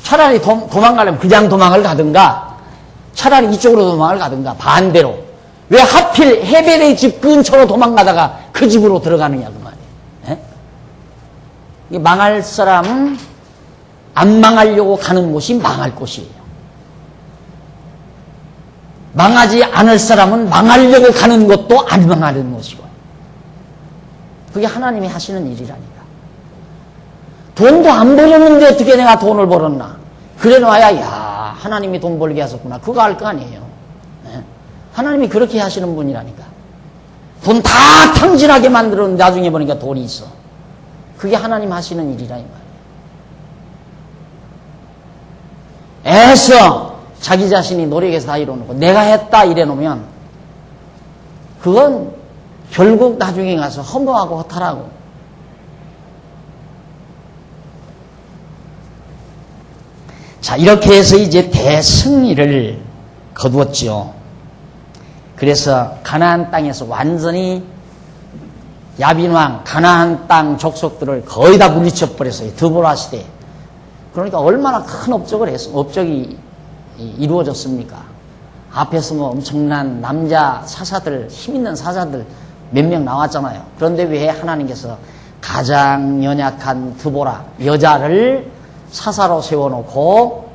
S1: 차라리 도망가려면 그냥 도망을 가든가 차라리 이쪽으로 도망을 가든가 반대로 왜 하필 해벨의 집 근처로 도망가다가 그 집으로 들어가느냐 그 말이에요. 예? 망할 사람은 안 망하려고 가는 곳이 망할 곳이에요. 망하지 않을 사람은 망하려고 가는 것도 안 망하는 것이고 그게 하나님이 하시는 일이라니까. 돈도 안 벌었는데 어떻게 내가 돈을 벌었나. 그래 놔야 야 하나님이 돈 벌게 하셨구나. 그거 알 거 아니에요. 네? 하나님이 그렇게 하시는 분이라니까. 돈 다 탕진하게 만들었는데 나중에 보니까 돈이 있어. 그게 하나님 하시는 일이라 이 말이에요. 애써 자기 자신이 노력해서 다 이뤄놓고 내가 했다 이래놓으면 그건 결국 나중에 가서 허무하고 허탈하고 자 이렇게 해서 이제 대승리를 거두었죠. 그래서 가나안 땅에서 완전히 야빈왕 가나안 땅 족속들을 거의 다 물리쳐 버렸어요. 드보라 시대에. 그러니까 얼마나 큰 업적이 이루어졌습니까? 앞에서 뭐 엄청난 남자 사사들, 힘 있는 사사들 몇 명 나왔잖아요. 그런데 왜 하나님께서 가장 연약한 드보라 여자를 사사로 세워놓고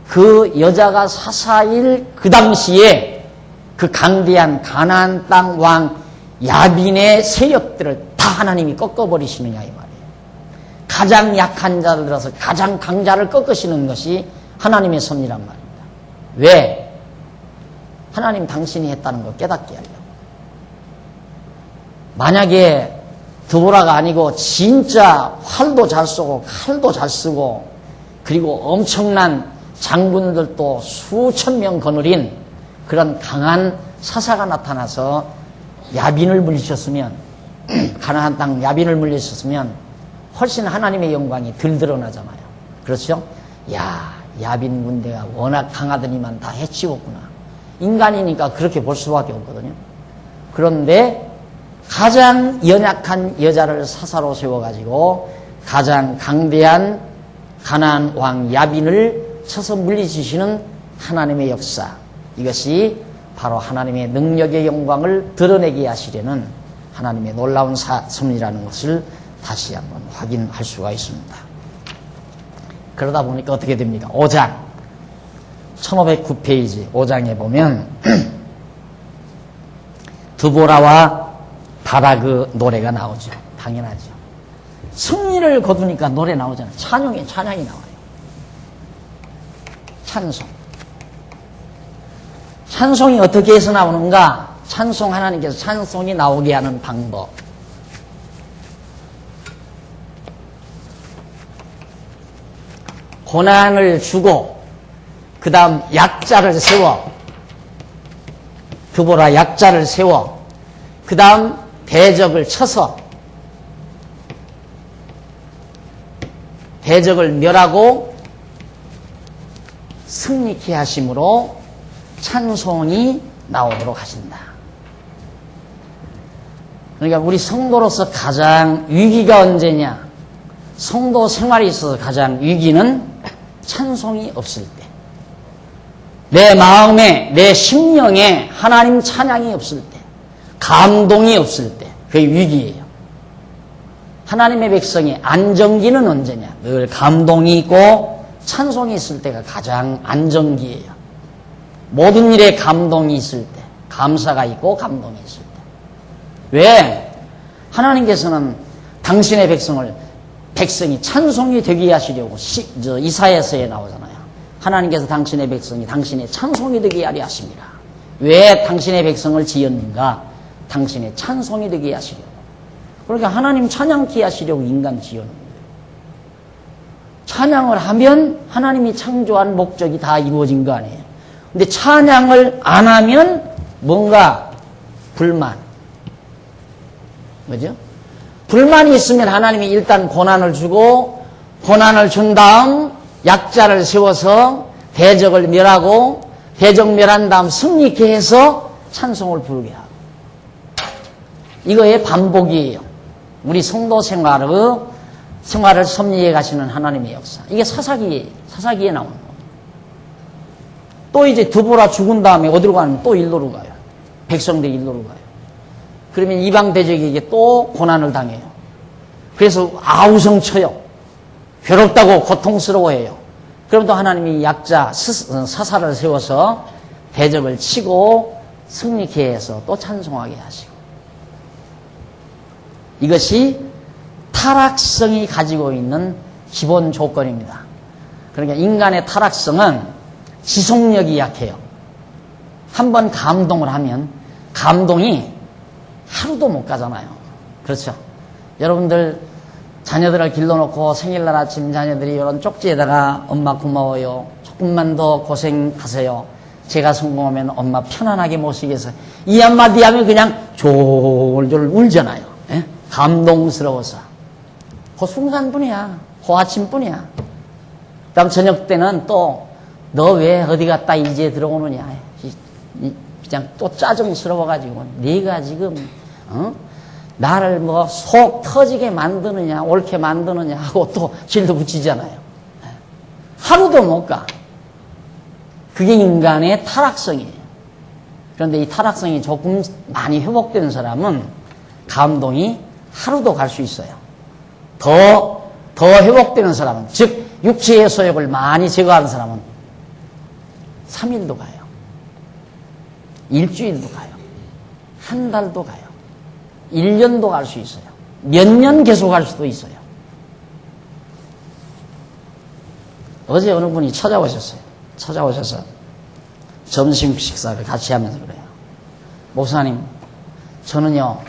S1: 그 여자가 사사일 그 당시에 그 강대한 가나안 땅 왕 야빈의 세력들을 다 하나님이 꺾어버리시느냐 이 말이에요. 가장 약한 자를 들어서 가장 강자를 꺾으시는 것이 하나님의 섭리란 말입니다. 왜? 하나님 당신이 했다는 걸 깨닫게 하려고. 만약에 드보라가 아니고 진짜 활도 잘 쏘고 칼도 잘 쓰고 그리고 엄청난 장군들도 수천 명 거느린 그런 강한 사사가 나타나서 야빈을 물리쳤으면 가나안 땅 야빈을 물리쳤으면 훨씬 하나님의 영광이 덜 드러나잖아요. 그렇죠? 야 야빈 군대가 워낙 강하더니만 다 해치웠구나. 인간이니까 그렇게 볼 수밖에 없거든요. 그런데 가장 연약한 여자를 사사로 세워가지고 가장 강대한 가나안 왕 야빈을 쳐서 물리치시는 하나님의 역사, 이것이 바로 하나님의 능력의 영광을 드러내게 하시려는 하나님의 놀라운 섭리라는 것을 다시 한번 확인할 수가 있습니다. 그러다 보니까 어떻게 됩니까? 5장 1509페이지 5장에 보면 드보라와 바라그 노래가 나오죠. 당연하죠. 승리를 거두니까 노래 나오잖아요. 찬양이 나와요. 찬송. 찬송이 어떻게 해서 나오는가? 찬송, 하나님께서 찬송이 나오게 하는 방법. 고난을 주고 그 다음 약자를 세워, 드보라 약자를 세워, 그 다음 대적을 쳐서 대적을 멸하고 승리케 하심으로 찬송이 나오도록 하신다. 그러니까 우리 성도로서 가장 위기가 언제냐? 성도 생활에 있어서 가장 위기는 찬송이 없을 때, 내 마음에, 내 심령에 하나님 찬양이 없을 때, 감동이 없을 때, 그게 위기예요. 하나님의 백성의 안정기는 언제냐? 늘 감동이 있고 찬송이 있을 때가 가장 안정기예요. 모든 일에 감동이 있을 때, 감사가 있고 감동이 있을 때. 왜? 하나님께서는 당신의 백성이 찬송이 되게 하시려고 이사야서에 나오잖아요. 하나님께서 당신의 백성이 당신의 찬송이 되게 하려 하십니다. 왜 당신의 백성을 지었는가? 당신의 찬송이 되게 하시려고. 그러니까 하나님 찬양케 하시려고 인간 지었는 거예요. 찬양을 하면 하나님이 창조한 목적이 다 이루어진 거 아니에요. 근데 찬양을 안 하면 뭔가 불만. 그죠? 불만이 있으면 하나님이 일단 고난을 주고, 고난을 준 다음 약자를 세워서 대적을 멸하고, 대적 멸한 다음 승리케 해서 찬송을 부르게 하고. 이거의 반복이에요. 우리 성도 생활을 섭리해 가시는 하나님의 역사. 이게 사사기에 나오는 거예요. 또 이제 드보라 죽은 다음에 어디로 가면 또 일로로 가요. 백성들이 일로로 가요. 그러면 이방 대적에게 또 고난을 당해요. 그래서 아우성쳐요. 괴롭다고 고통스러워해요. 그럼 또 하나님이 약자 사사를 세워서 대적을 치고 승리케 해서 또 찬송하게 하시고. 이것이 타락성이 가지고 있는 기본 조건입니다. 그러니까 인간의 타락성은 지속력이 약해요. 한번 감동을 하면 감동이 하루도 못 가잖아요. 그렇죠? 여러분들 자녀들을 길러놓고 생일날 아침 자녀들이 이런 쪽지에다가 엄마 고마워요. 조금만 더 고생하세요. 제가 성공하면 엄마 편안하게 모시겠어요. 이 한마디 하면 그냥 졸졸 울잖아요. 예? 감동스러워서. 그 순간뿐이야. 그 아침뿐이야. 그 다음 저녁 때는 또 너 왜 어디 갔다 이제 들어오느냐. 그냥 또 짜증스러워가지고 네가 지금 나를 뭐 속 터지게 만드느냐 옳게 만드느냐 하고 또 질도 붙이잖아요. 하루도 못 가. 그게 인간의 타락성이에요. 그런데 이 타락성이 조금 많이 회복된 사람은 감동이 하루도 갈 수 있어요. 더 회복되는 사람은, 즉 육체의 소욕을 많이 제거하는 사람은 3일도 가요. 일주일도 가요. 한 달도 가요. 1년도 갈 수 있어요. 몇 년 계속 갈 수도 있어요. 어제 어느 분이 찾아오셔서 점심 식사를 같이 하면서 그래요. 목사님, 저는요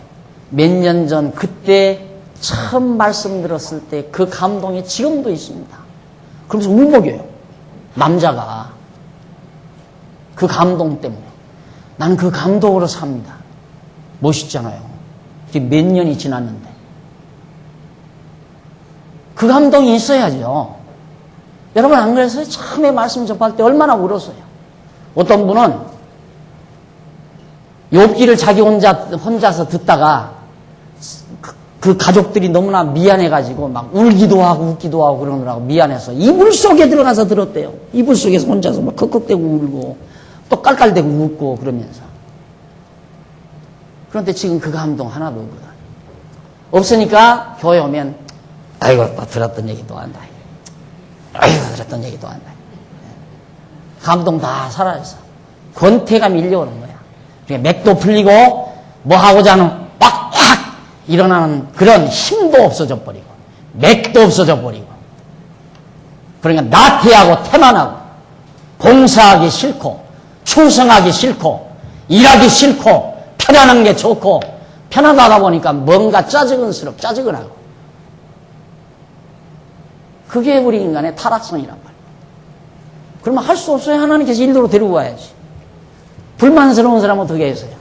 S1: 몇 년 전 그때 처음 말씀 들었을 때 그 감동이 지금도 있습니다. 그러면서 울먹여요. 남자가 그 감동 때문에. 난 그 감동으로 삽니다. 멋있잖아요. 몇 년이 지났는데. 그 감동이 있어야죠. 여러분 안 그래서요? 처음에 말씀 접할 때 얼마나 울었어요. 어떤 분은 욥기를 자기 혼자서 듣다가 그 가족들이 너무나 미안해가지고 막 울기도 하고 웃기도 하고 그러느라고 미안해서 이불 속에 들어가서 들었대요. 이불 속에서 혼자서 막 컥컥대고 울고 또 깔깔대고 웃고 그러면서. 그런데 지금 그 감동 하나도 없거든. 없으니까 교회 오면 아이고 또 들었던 얘기도 한다. 아이고 들었던 얘기도 한다. 감동 다 사라졌어. 권태가 밀려오는 거야. 그러니까 맥도 풀리고 뭐 하고자 하는 확 일어나는 그런 힘도 없어져 버리고 맥도 없어져 버리고 그러니까 나태하고 태만하고 봉사하기 싫고 충성하기 싫고 일하기 싫고 편안한 게 좋고 편안하다 보니까 뭔가 짜증나고 그게 우리 인간의 타락성이란 말이에요. 그러면 할 수 없어요. 하나님께서 인도로 데리고 가야지. 불만스러운 사람은 어떻게 해서요?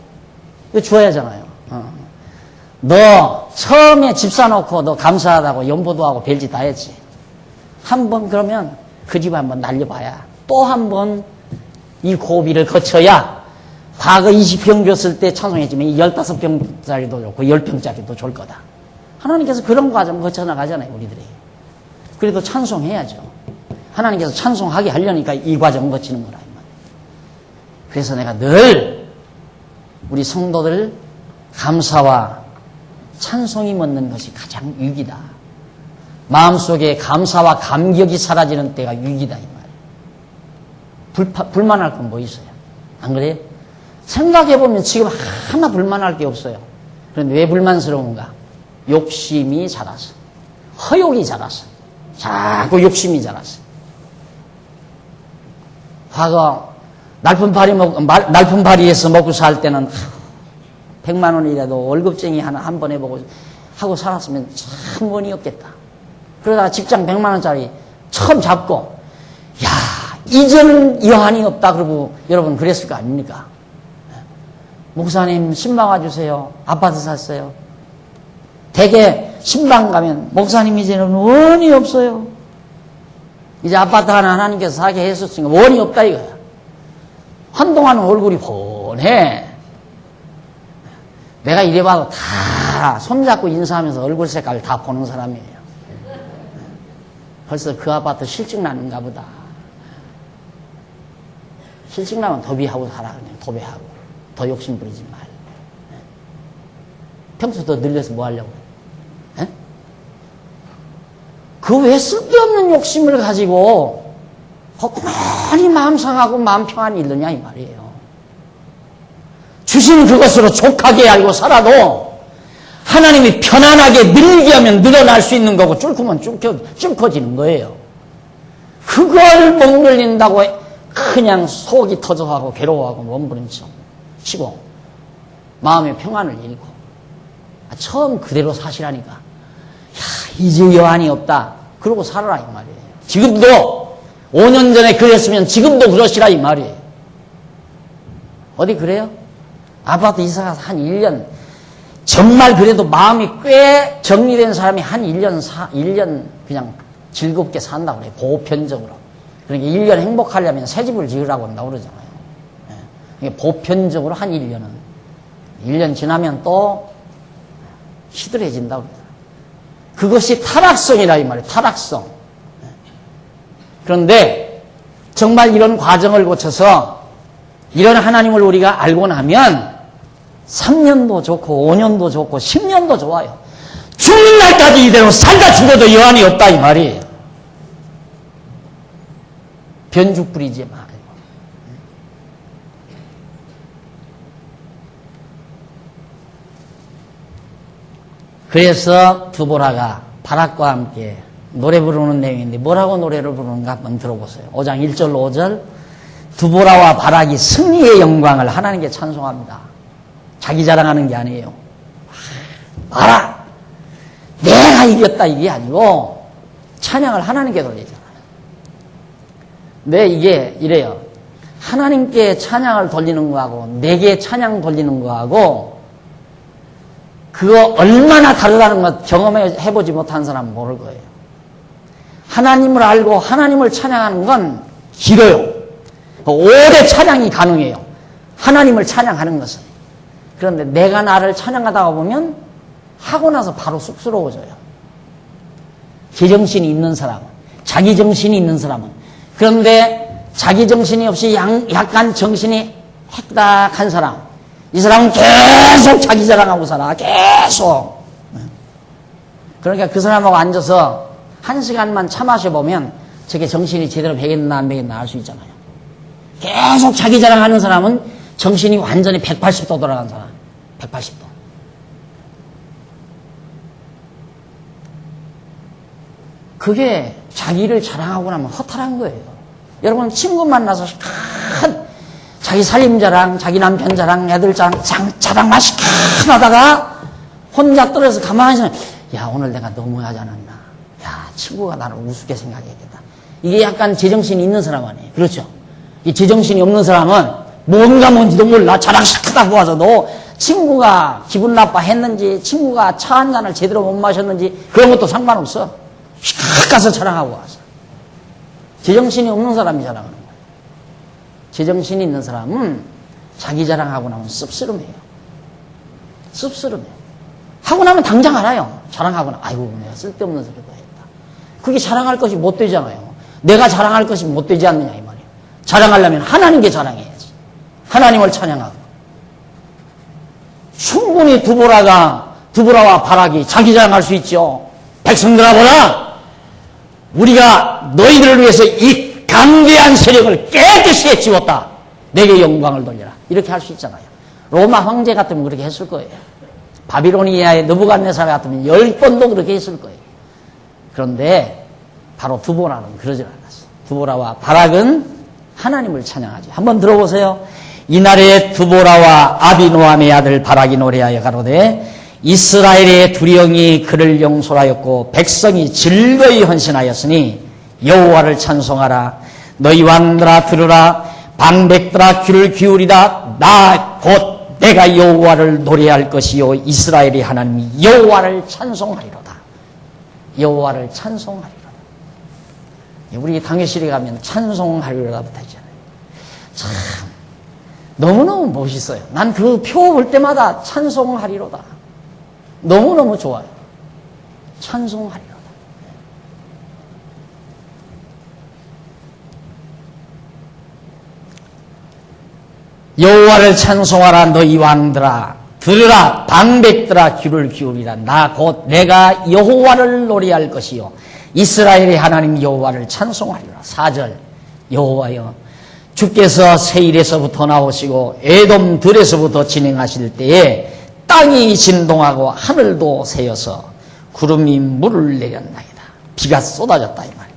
S1: 이거 줘야 하잖아요. 너 처음에 집 사놓고 너 감사하다고 연보도 하고 별짓 다 했지. 한 번 그러면 그 집 한번 날려봐야 또 한 번 이 고비를 거쳐야 과거 20평 줬을 때 찬송했지만 15평짜리도 좋고 10평짜리도 줄 거다. 하나님께서 그런 과정을 거쳐나가잖아요. 우리들이. 그래도 찬송해야죠. 하나님께서 찬송하게 하려니까 이 과정을 거치는 거라. 그래서 내가 늘 우리 성도들 감사와 찬송이 묻는 것이 가장 위기다. 마음속에 감사와 감격이 사라지는 때가 위기다 이 말이에요. 불만할 건 뭐 있어요? 안 그래요? 생각해보면 지금 하나 불만할 게 없어요. 그런데 왜 불만스러운가? 욕심이 자라서. 허욕이 자라서. 자꾸 욕심이 자라서. 과거 날품팔이에서 먹고 살 때는 100만 원이라도 월급쟁이 하나 한 번 해보고 하고 살았으면 참 원이 없겠다. 그러다가 직장 100만 원짜리 처음 잡고 야 이제는 여한이 없다 그러고 여러분 그랬을 거 아닙니까? 목사님 신방 와주세요. 아파트 샀어요. 대개 신방 가면 목사님 이제는 원이 없어요. 이제 아파트 하나 하나님께서 사게 했었으니까 원이 없다 이거야. 한동안은 얼굴이 훤해. 내가 이래봐도 다 손잡고 인사하면서 얼굴 색깔을 다 보는 사람이에요. 벌써 그 아파트 실증 나는가 보다. 실증 나면 도비하고 살아. 그냥 도배하고. 더 욕심 부리지 말. 평소 더 늘려서 뭐 하려고. 그 왜 쓸데없는 욕심을 가지고 고만히 마음 상하고 마음 평안이 일느냐 이 말이에요. 주신 그것으로 족하게 알고 살아도 하나님이 편안하게 늘게 하면 늘어날 수 있는 거고 쫄크면 쫄커지는 거예요. 그걸 못 늘린다고 그냥 속이 터져하고 괴로워하고 몸부림치고 마음의 평안을 잃고 처음 그대로 사시라니까 야 이제 여한이 없다 그러고 살아라 이 말이에요. 지금도 5년 전에 그랬으면 지금도 그러시라 이 말이에요. 어디 그래요? 아파트 이사가서 한 1년 정말 그래도 마음이 꽤 정리된 사람이 한 1년 그냥 즐겁게 산다고 그래요. 보편적으로. 그러니까 1년 행복하려면 새 집을 지으라고 한다고 그러잖아요. 예. 보편적으로 한 1년은. 1년 지나면 또 시들해진다고 그래요. 그것이 타락성이라 이 말이에요. 타락성. 그런데 정말 이런 과정을 거쳐서 이런 하나님을 우리가 알고 나면 3년도 좋고 5년도 좋고 10년도 좋아요. 죽는 날까지 이대로 살다 죽어도 여한이 없다 이 말이에요. 변죽 부리지 말고. 그래서 두보라가 바락과 함께 노래 부르는 내용인데 뭐라고 노래를 부르는가 한번 들어보세요. 5장 1절 5절 두보라와 바락이 승리의 영광을 하나님께 찬송합니다. 자기 자랑하는 게 아니에요. 봐라 내가 이겼다 이게 아니고 찬양을 하나님께 돌리잖아요. 근데 이게 이래요. 하나님께 찬양을 돌리는 거하고 내게 찬양 돌리는 거하고 그거 얼마나 다르다는 것 경험해보지 못한 사람은 모를 거예요. 하나님을 알고 하나님을 찬양하는 건 길어요. 오래 찬양이 가능해요. 하나님을 찬양하는 것은. 그런데 내가 나를 찬양하다가 보면 하고 나서 바로 쑥스러워져요. 제정신이 있는 사람은, 자기 정신이 있는 사람은. 그런데 자기 정신이 없이 약간 정신이 핵닥한 사람, 이 사람은 계속 자기 자랑하고 살아. 계속. 그러니까 그 사람하고 앉아서 1시간만 차 마셔보면 저게 정신이 제대로 배겠나 안 배겠나 알 수 있잖아요. 계속 자기 자랑하는 사람은 정신이 완전히 180도 돌아간 사람. 180도. 그게 자기를 자랑하고 나면 허탈한 거예요. 여러분 친구 만나서 자기 살림 자랑, 자기 남편 자랑, 애들 자랑만 시원하다가 혼자 떨어져서 가만히 있으면 야 오늘 내가 너무 하지 않았나. 야 친구가 나를 우습게 생각했겠다. 이게 약간 제정신이 있는 사람 아니에요. 그렇죠? 이 제정신이 없는 사람은 뭔지도 몰라. 자랑 시크다고 와서 너 친구가 기분 나빠했는지 친구가 차 한 잔을 제대로 못 마셨는지 그런 것도 상관없어. 휙 가서 자랑하고 와서. 제정신이 없는 사람이 자랑하는 거예요. 제정신이 있는 사람은 자기 자랑하고 나면 씁쓸해요. 씁쓸해요. 하고 나면 당장 알아요. 자랑하고 나면 아이고 내가 쓸데없는 소리도 했다. 그게 자랑할 것이 못 되잖아요. 내가 자랑할 것이 못 되지 않느냐 이 말이에요. 자랑하려면 하나님께 자랑해야지. 하나님을 찬양하고. 충분히 두보라와 바락이 자기 자랑할 수 있죠. 백성들아 보라. 우리가 너희들을 위해서 이 강대한 세력을 깨끗이 해치웠다. 내게 영광을 돌려라. 이렇게 할 수 있잖아요. 로마 황제 같으면 그렇게 했을 거예요. 바비로니아의 느부갓네살 같으면 10번도 그렇게 했을 거예요. 그런데 바로 두보라는 그러질 않았어. 두보라와 바락은 하나님을 찬양하지. 한번 들어보세요. 이날에 두보라와 아비노함의 아들 바락이 노래하여 가로되 이스라엘의 두령이 그를 용솔하였고 백성이 즐거이 헌신하였으니 여호와를 찬송하라. 너희 왕들아 들으라. 방백들아 귀를 기울이라. 나 곧 내가 여호와를 노래할 것이요 이스라엘의 하나님 여호와를 찬송하리로다. 여호와를 찬송하리로다. 우리 당회실에 가면 찬송하리로다 붙어있잖아요. 참 너무너무 멋있어요. 난 그 표 볼 때마다 찬송하리로다. 너무너무 좋아요. 찬송하리로다. 여호와를 찬송하라. 너희 왕들아 들으라. 방백들아 귀를 기울이라. 나 곧 내가 여호와를 노래할 것이요 이스라엘의 하나님 여호와를 찬송하리라. 4절 여호와여 주께서 세일에서부터 나오시고 에돔 들에서부터 진행하실 때에 땅이 진동하고 하늘도 새어서 구름이 물을 내렸나이다. 비가 쏟아졌다 이 말이야.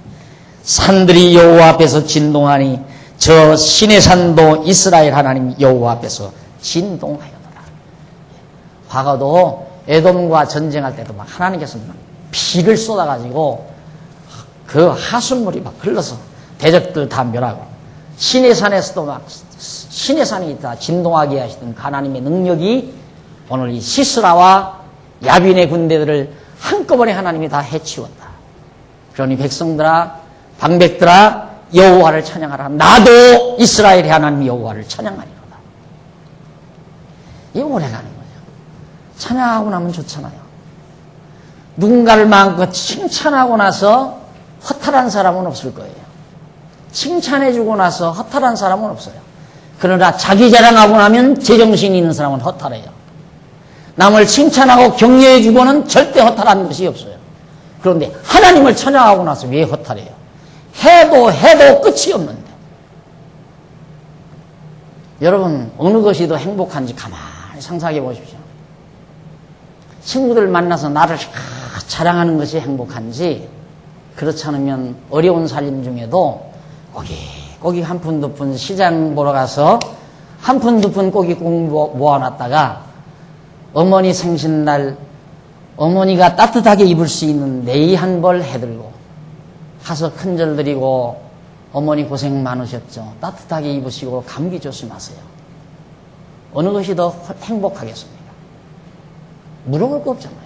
S1: 산들이 여호와 앞에서 진동하니 저 신의 산도 이스라엘 하나님 여호와 앞에서 진동하였더라. 과거도 에돔과 전쟁할 때도 막 하나님께서 막 비를 쏟아가지고 그 하수물이 막 흘러서 대적들 다 멸하고 신의 산에서도 막 신의 산이 다 진동하게 하시던 하나님의 능력이 오늘 이 시스라와 야빈의 군대들을 한꺼번에 하나님이 다 해치웠다. 그러니 백성들아 방백들아 여호와를 찬양하라. 나도 이스라엘의 하나님 여호와를 찬양하리로다. 이거 오래 가는 거예요. 찬양하고 나면 좋잖아요. 누군가를 마음껏 칭찬하고 나서 허탈한 사람은 없을 거예요. 칭찬해주고 나서 허탈한 사람은 없어요. 그러나 자기 자랑하고 나면 제정신이 있는 사람은 허탈해요. 남을 칭찬하고 격려해주고는 절대 허탈한 것이 없어요. 그런데 하나님을 찬양하고 나서 왜 허탈해요? 해도 끝이 없는데. 여러분 어느 것이 더 행복한지 가만히 상상해 보십시오. 친구들 만나서 나를 자랑하는 것이 행복한지 그렇지 않으면 어려운 살림 중에도 고기 한 푼 두 푼 시장 보러 가서 한 푼 두 푼 고기 꼭 모아놨다가 어머니 생신날 어머니가 따뜻하게 입을 수 있는 네이 한 벌 해들고 가서 큰절 드리고 어머니 고생 많으셨죠. 따뜻하게 입으시고 감기 조심하세요. 어느 것이 더 행복하겠습니까? 물어볼 거 없잖아요.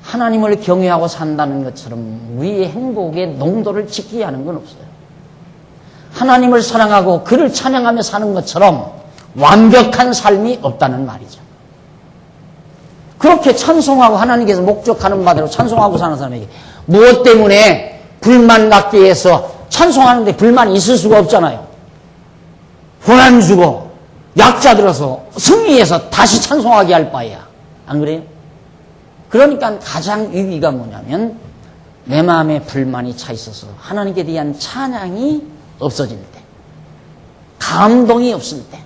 S1: 하나님을 경외하고 산다는 것처럼 우리의 행복의 농도를 지키게 하는 건 없어요. 하나님을 사랑하고 그를 찬양하며 사는 것처럼 완벽한 삶이 없다는 말이죠. 그렇게 찬송하고 하나님께서 목적하는 바대로 찬송하고 사는 사람에게 무엇 때문에 불만 갖기 위해서 찬송하는데 불만이 있을 수가 없잖아요. 고난 주고 약자 들어서 승리해서 다시 찬송하게 할 바에야. 안 그래요? 그러니까 가장 위기가 뭐냐면 내 마음에 불만이 차 있어서 하나님께 대한 찬양이 없어질 때, 감동이 없을 때,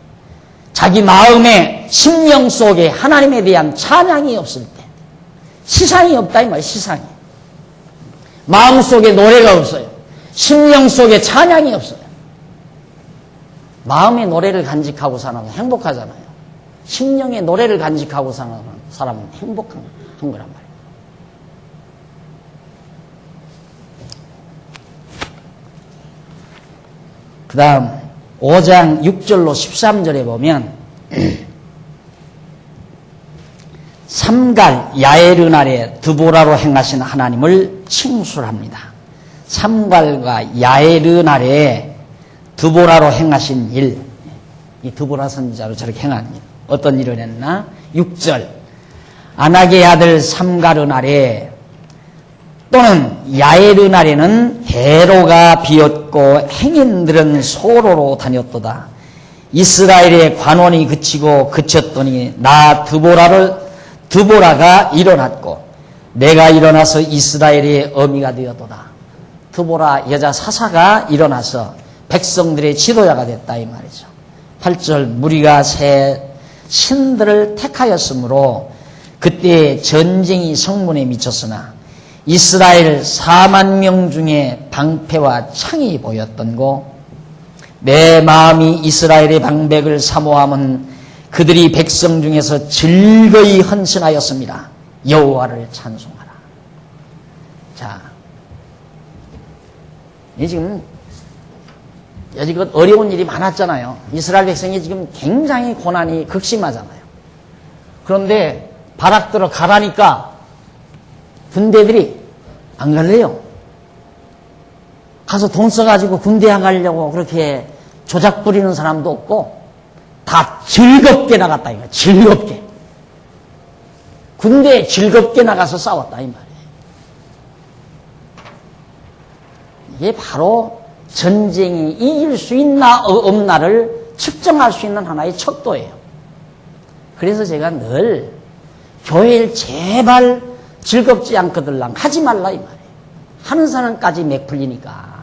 S1: 자기 마음의 심령 속에 하나님에 대한 찬양이 없을 때, 시상이 없다 이 말이에요. 시상이. 마음 속에 노래가 없어요. 심령 속에 찬양이 없어요. 마음의 노래를 간직하고 사는 건 행복하잖아요. 심령의 노래를 간직하고 사는 사람은 행복한 거란 말이에요. 그 다음 5장 6절로 13절에 보면 삼갈 야에르날에 드보라로 행하신 하나님을 칭술합니다. 삼갈과 야에르날에 드보라로 행하신 일, 이 드보라 선지자로 저렇게 행한 일, 어떤 일을 했나? 6절 아낙의 아들 삼가르날에 또는 야에르날에는 해로가 비었고 행인들은 소로로 다녔도다. 이스라엘의 관원이 그치고 그쳤더니 나 드보라가 일어났고 내가 일어나서 이스라엘의 어미가 되었도다. 드보라 여자 사사가 일어나서 백성들의 지도자가 됐다 이 말이죠. 8절 무리가 새 신들을 택하였으므로 그때 전쟁이 성문에 미쳤으나 이스라엘 4만 명 중에 방패와 창이 보였던고 내 마음이 이스라엘의 방백을 사모함은 그들이 백성 중에서 즐거이 헌신하였습니다. 여호와를 찬송하라. 자, 이 지금 여지껏 어려운 일이 많았잖아요. 이스라엘 백성이 지금 굉장히 고난이 극심하잖아요. 그런데 바락 들어 가라니까 군대들이 안 갈래요. 가서 돈 써가지고 군대 안 가려고 그렇게 조작 부리는 사람도 없고 다 즐겁게 나갔다 이거야. 즐겁게. 군대에 즐겁게 나가서 싸웠다 이 말이에요. 이게 바로 전쟁이 이길 수 있나 없나를 측정할 수 있는 하나의 척도예요. 그래서 제가 늘 교회를 제발 즐겁지 않거들랑 하지 말라 이 말이에요. 하는 사람까지 맥풀리니까.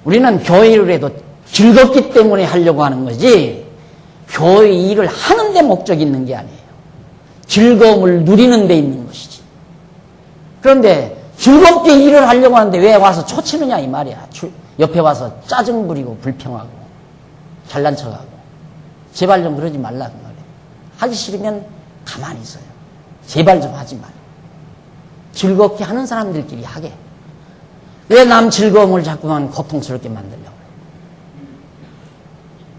S1: 우리는 교회 일을 해도 즐겁기 때문에 하려고 하는 거지 교회 일을 하는 데 목적이 있는 게 아니에요. 즐거움을 누리는 데 있는 것이지. 그런데 즐겁게 일을 하려고 하는데 왜 와서 초치느냐 이 말이야. 옆에 와서 짜증 부리고 불평하고 잘난 척하고. 제발 좀 그러지 말라 그 말이에요. 하기 싫으면 가만히 있어요. 제발 좀 하지 말고. 즐겁게 하는 사람들끼리 하게. 왜 남 즐거움을 자꾸만 고통스럽게 만들려고 해요.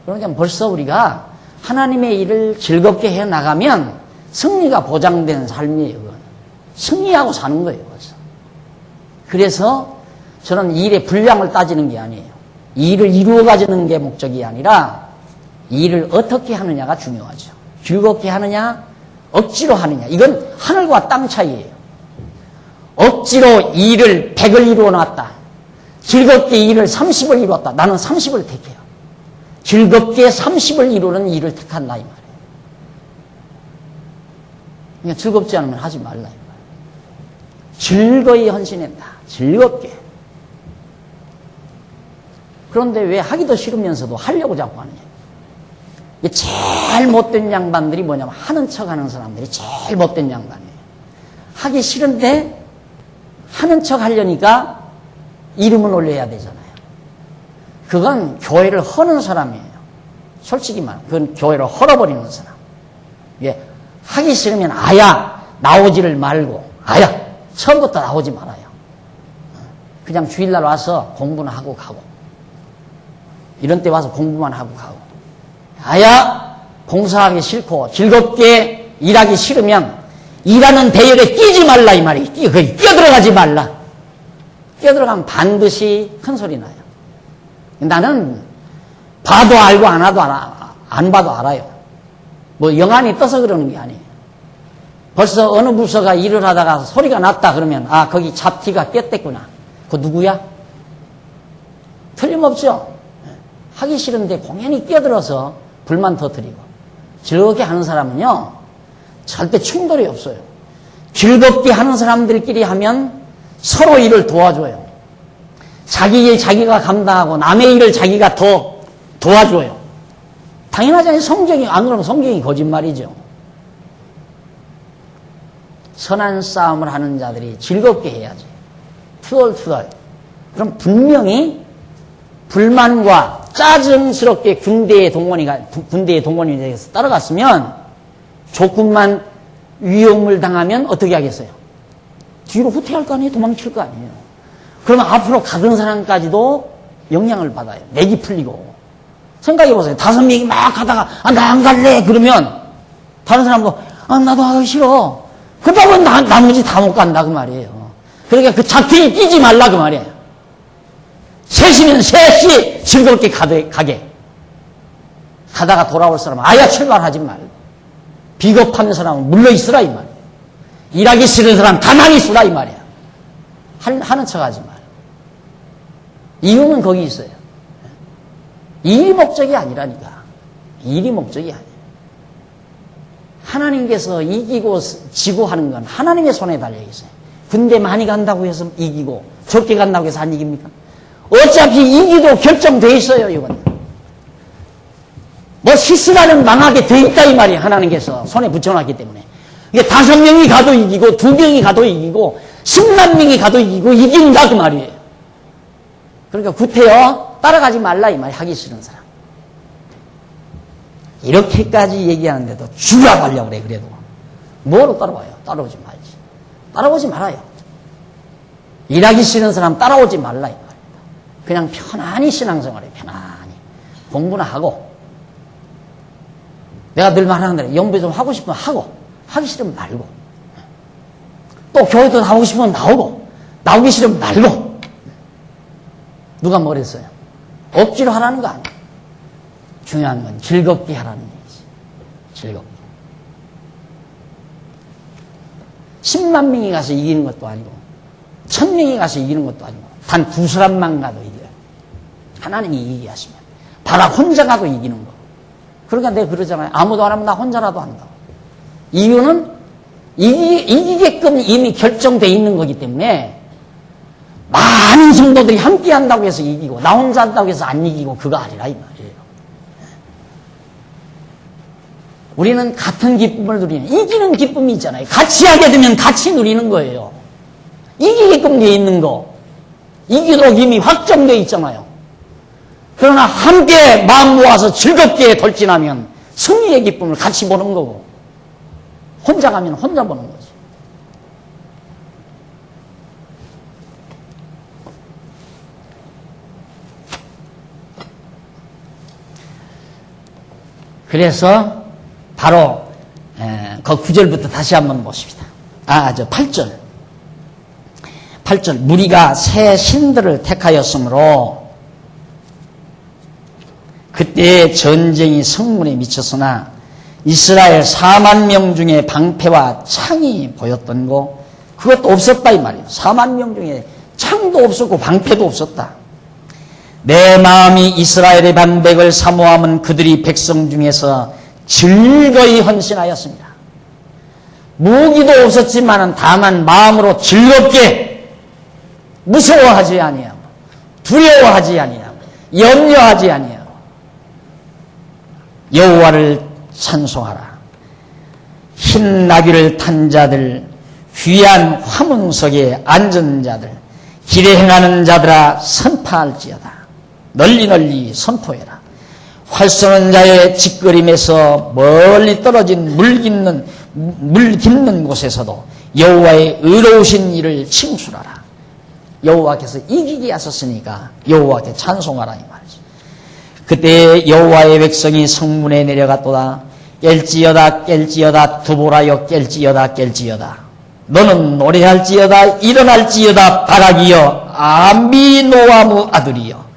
S1: 그러니까 벌써 우리가 하나님의 일을 즐겁게 해나가면 승리가 보장된 삶이에요. 그건. 승리하고 사는 거예요. 벌써. 그래서 저는 일의 분량을 따지는 게 아니에요. 일을 이루어 가지는 게 목적이 아니라 일을 어떻게 하느냐가 중요하죠. 즐겁게 하느냐, 억지로 하느냐. 이건 하늘과 땅 차이예요. 억지로 일을 100을 이루어 놨다. 즐겁게 일을 30을 이루었다. 나는 30을 택해요. 즐겁게 30을 이루는 일을 택한다 이 말이에요. 그러니까 즐겁지 않으면 하지 말라 이 말이에요. 즐거이 헌신했다. 즐겁게. 그런데 왜 하기도 싫으면서도 하려고 자꾸 하느냐. 제일 못된 양반들이 뭐냐면 하는 척 하는 사람들이 제일 못된 양반이에요. 하기 싫은데 하는 척 하려니까 이름은 올려야 되잖아요. 그건 교회를 허는 사람이에요. 솔직히 말하면 그건 교회를 헐어버리는 사람. 예, 하기 싫으면 아야 나오지를 말고 아야 처음부터 나오지 말아요. 그냥 주일날 와서 공부는 하고 가고 이런 때 와서 공부만 하고 가고 아야 봉사하기 싫고 즐겁게 일하기 싫으면 일하는 대열에 끼지 말라 이 말이에요. 끼어들어가지 말라. 끼어들어가면 반드시 큰 소리 나요. 나는 봐도 알고 안 안 봐도 알아요. 뭐 영안이 떠서 그러는 게 아니에요. 벌써 어느 부서가 일을 하다가 소리가 났다 그러면 아 거기 잡티가 꼈댔구나. 그거 누구야? 틀림없죠. 하기 싫은데 공연히 끼어들어서 불만 터뜨리고 즐겁게 하는 사람은요 절대 충돌이 없어요. 즐겁게 하는 사람들끼리 하면 서로 일을 도와줘요. 자기 일 자기가 감당하고 남의 일을 자기가 더 도와줘요. 당연하잖아요. 성경이 안 그러면 성경이 거짓말이죠. 선한 싸움을 하는 자들이 즐겁게 해야지. 투덜투덜. 그럼 분명히 불만과 짜증스럽게 군대의 동원이 돼서 따라갔으면 조금만 위험을 당하면 어떻게 하겠어요? 뒤로 후퇴할 거 아니에요? 도망칠 거 아니에요? 그러면 앞으로 가던 사람까지도 영향을 받아요. 맥이 풀리고. 생각해보세요. 5명이 막 하다가 나 안 갈래 그러면 다른 사람도 나도 하기 싫어. 그러면 나머지 다 못 간다 그 말이에요. 그러니까 그 잡히에 끼지 말라 그 말이에요. 셋이면 셋이 즐겁게 가게. 가다가 돌아올 사람은 아예 출발하지 말고 비겁한 사람은 물러있으라 이 말이에요. 일하기 싫은 사람 가만히 있으라 이 말이에요. 하는 척하지 말고. 이유는 거기 있어요. 일이 목적이 아니라니까. 일이 목적이 아니에요. 하나님께서 이기고 지고 하는 건 하나님의 손에 달려있어요. 군대 많이 간다고 해서 이기고 적게 간다고 해서 안 이깁니까? 어차피 이기도 결정돼 있어요. 이건 뭐 시스라는 망하게 돼 있다 이 말이에요. 하나님께서 손에 붙여놨기 때문에. 이게 5명이 가도 이기고 2명이 가도 이기고 10만 명이 가도 이기고 이긴다 그 말이에요. 그러니까 구태여 따라가지 말라 이 말이에요. 하기 싫은 사람. 이렇게까지 얘기하는데도 주라고 하려고 그래. 그래도 뭐로 따라와요? 따라오지 말지. 따라오지 말아요. 일하기 싫은 사람 따라오지 말라 이 말입니다. 그냥 편안히 신앙생활해. 편안히 공부나 하고 내가 늘 말하는 대로 연배 좀 하고 싶으면 하고 하기 싫으면 말고 또 교회도 나오고 싶으면 나오고 나오기 싫으면 말고. 누가 뭐랬어요? 억지로 하라는 거 아니에요. 중요한 건 즐겁게 하라는 얘기지. 즐겁게. 10만 명이 가서 이기는 것도 아니고 1000명이 가서 이기는 것도 아니고 단 2사람만 가도 이겨요. 하나님이 이기게 하시면 바라 혼자 가도 이기는 거. 그러니까 내가 그러잖아요. 아무도 안 하면 나 혼자라도 한다고. 이유는 이기게끔 이미 결정되어 있는 거기 때문에 많은 성도들이 함께 한다고 해서 이기고 나 혼자 한다고 해서 안 이기고 그거 아니라 이 말이에요. 우리는 같은 기쁨을 누리는 이기는 기쁨이 있잖아요. 같이 하게 되면 같이 누리는 거예요. 이기게끔 되어 있는 거 이기도록 이미 확정되어 있잖아요. 그러나 함께 마음 모아서 즐겁게 돌진하면 승리의 기쁨을 같이 보는 거고 혼자 가면 혼자 보는 거지. 그래서 바로 그 9절부터 다시 한번 보십시다. 8절. 무리가 새 신들을 택하였으므로 그때 전쟁이 성문에 미쳤으나 이스라엘 4만 명 중에 방패와 창이 보였던 거 그것도 없었다 이 말이에요. 4만 명 중에 창도 없었고 방패도 없었다. 내 마음이 이스라엘의 반백을 사모함은 그들이 백성 중에서 즐거이 헌신하였습니다. 무기도 없었지만 다만 마음으로 즐겁게 무서워하지 아니하고 두려워하지 아니하고 염려하지 아니하고 여호와를 찬송하라. 흰 나귀를 탄 자들, 귀한 화문석에 앉은 자들, 길에 행하는 자들아 선파할지어다. 널리 선포해라. 활 쏘는 자의 짓거림에서 멀리 떨어진 물 깊는 곳에서도 여호와의 의로우신 일을 칭술하라. 여호와께서 이기게 하셨으니까 여호와께 찬송하라 이 말이지. 그때 여호와의 백성이 성문에 내려갔도다. 깰지어다 두보라여 깰지어다. 너는 노래할지어다 일어날지어다 바라기여 아미노아무 아들이여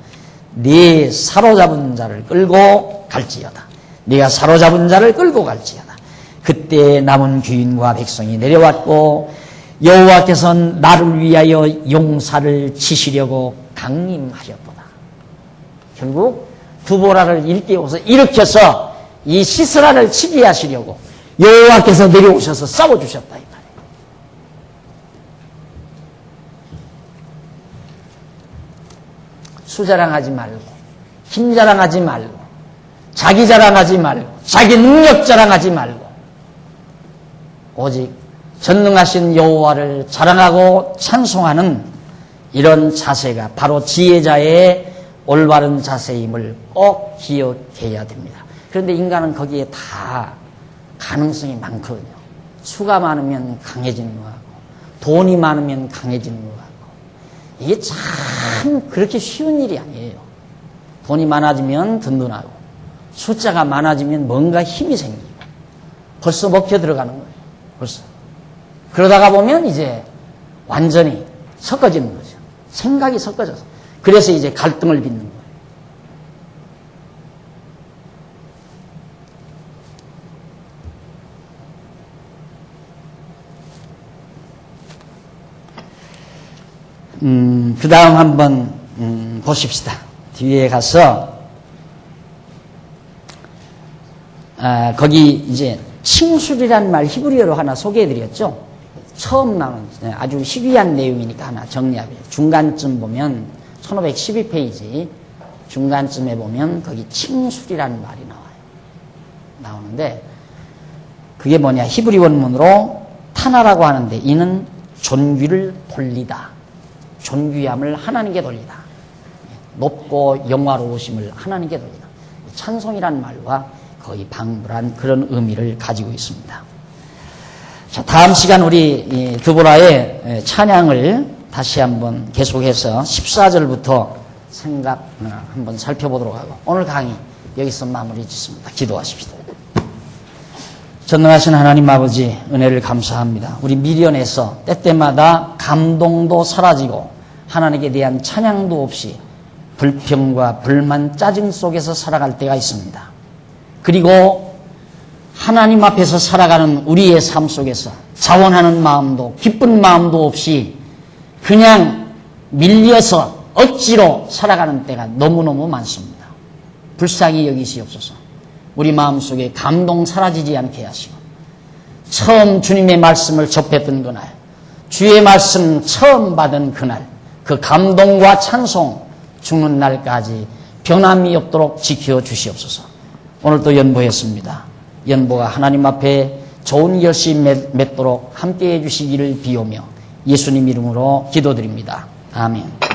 S1: 네 사로잡은 자를 끌고 갈지어다. 네가 사로잡은 자를 끌고 갈지어다. 그때 남은 귀인과 백성이 내려왔고 여호와께서는 나를 위하여 용사를 치시려고 강림하셨도다. 결국 두보라를 일깨워서 일으켜서 이 시스라를 치게 하시려고 여호와께서 내려오셔서 싸워주셨다 이 말이에요. 수자랑하지 말고 힘 자랑하지 말고 자기 자랑하지 말고 자기 능력 자랑하지 말고 오직 전능하신 여호와를 자랑하고 찬송하는 이런 자세가 바로 지혜자의 올바른 자세임을 꼭 기억해야 됩니다. 그런데 인간은 거기에 다 가능성이 많거든요. 수가 많으면 강해지는 것 같고 돈이 많으면 강해지는 것 같고 이게 참 그렇게 쉬운 일이 아니에요. 돈이 많아지면 든든하고 숫자가 많아지면 뭔가 힘이 생기고 벌써 먹혀 들어가는 거예요. 벌써. 그러다가 보면 이제 완전히 섞어지는 거죠. 생각이 섞어져서. 그래서 이제 갈등을 빚는 거예요. 그 다음 한번 보십시다. 뒤에 가서 거기 이제 칭술이라는 말 히브리어로 하나 소개해드렸죠. 처음 나온 아주 희귀한 내용이니까 하나 정리하고요. 중간쯤 보면 1512페이지 중간쯤에 보면 거기 칭술이라는 말이 나오는데 그게 뭐냐 히브리 원문으로 타나라고 하는데 이는 존귀를 돌리다. 존귀함을 하나님께 돌리다. 높고 영화로우심을 하나님께 돌리다. 찬송이라는 말과 거의 방불한 그런 의미를 가지고 있습니다. 자, 다음 시간 우리 드보라의 찬양을 다시 한번 계속해서 14절부터 생각 한번 살펴보도록 하고 오늘 강의 여기서 마무리 짓습니다. 기도하십시다. 전능하신 하나님 아버지 은혜를 감사합니다. 우리 미련에서 때때마다 감동도 사라지고 하나님께 대한 찬양도 없이 불평과 불만, 짜증 속에서 살아갈 때가 있습니다. 그리고 하나님 앞에서 살아가는 우리의 삶 속에서 자원하는 마음도 기쁜 마음도 없이 그냥 밀려서 억지로 살아가는 때가 너무너무 많습니다. 불쌍히 여기시옵소서. 우리 마음속에 감동 사라지지 않게 하시고 처음 주님의 말씀을 접했던 그날 주의 말씀 처음 받은 그날 그 감동과 찬송 죽는 날까지 변함이 없도록 지켜주시옵소서. 오늘도 연보했습니다. 연보가 하나님 앞에 좋은 결심 맺도록 함께해 주시기를 비오며 예수님 이름으로 기도드립니다. 아멘.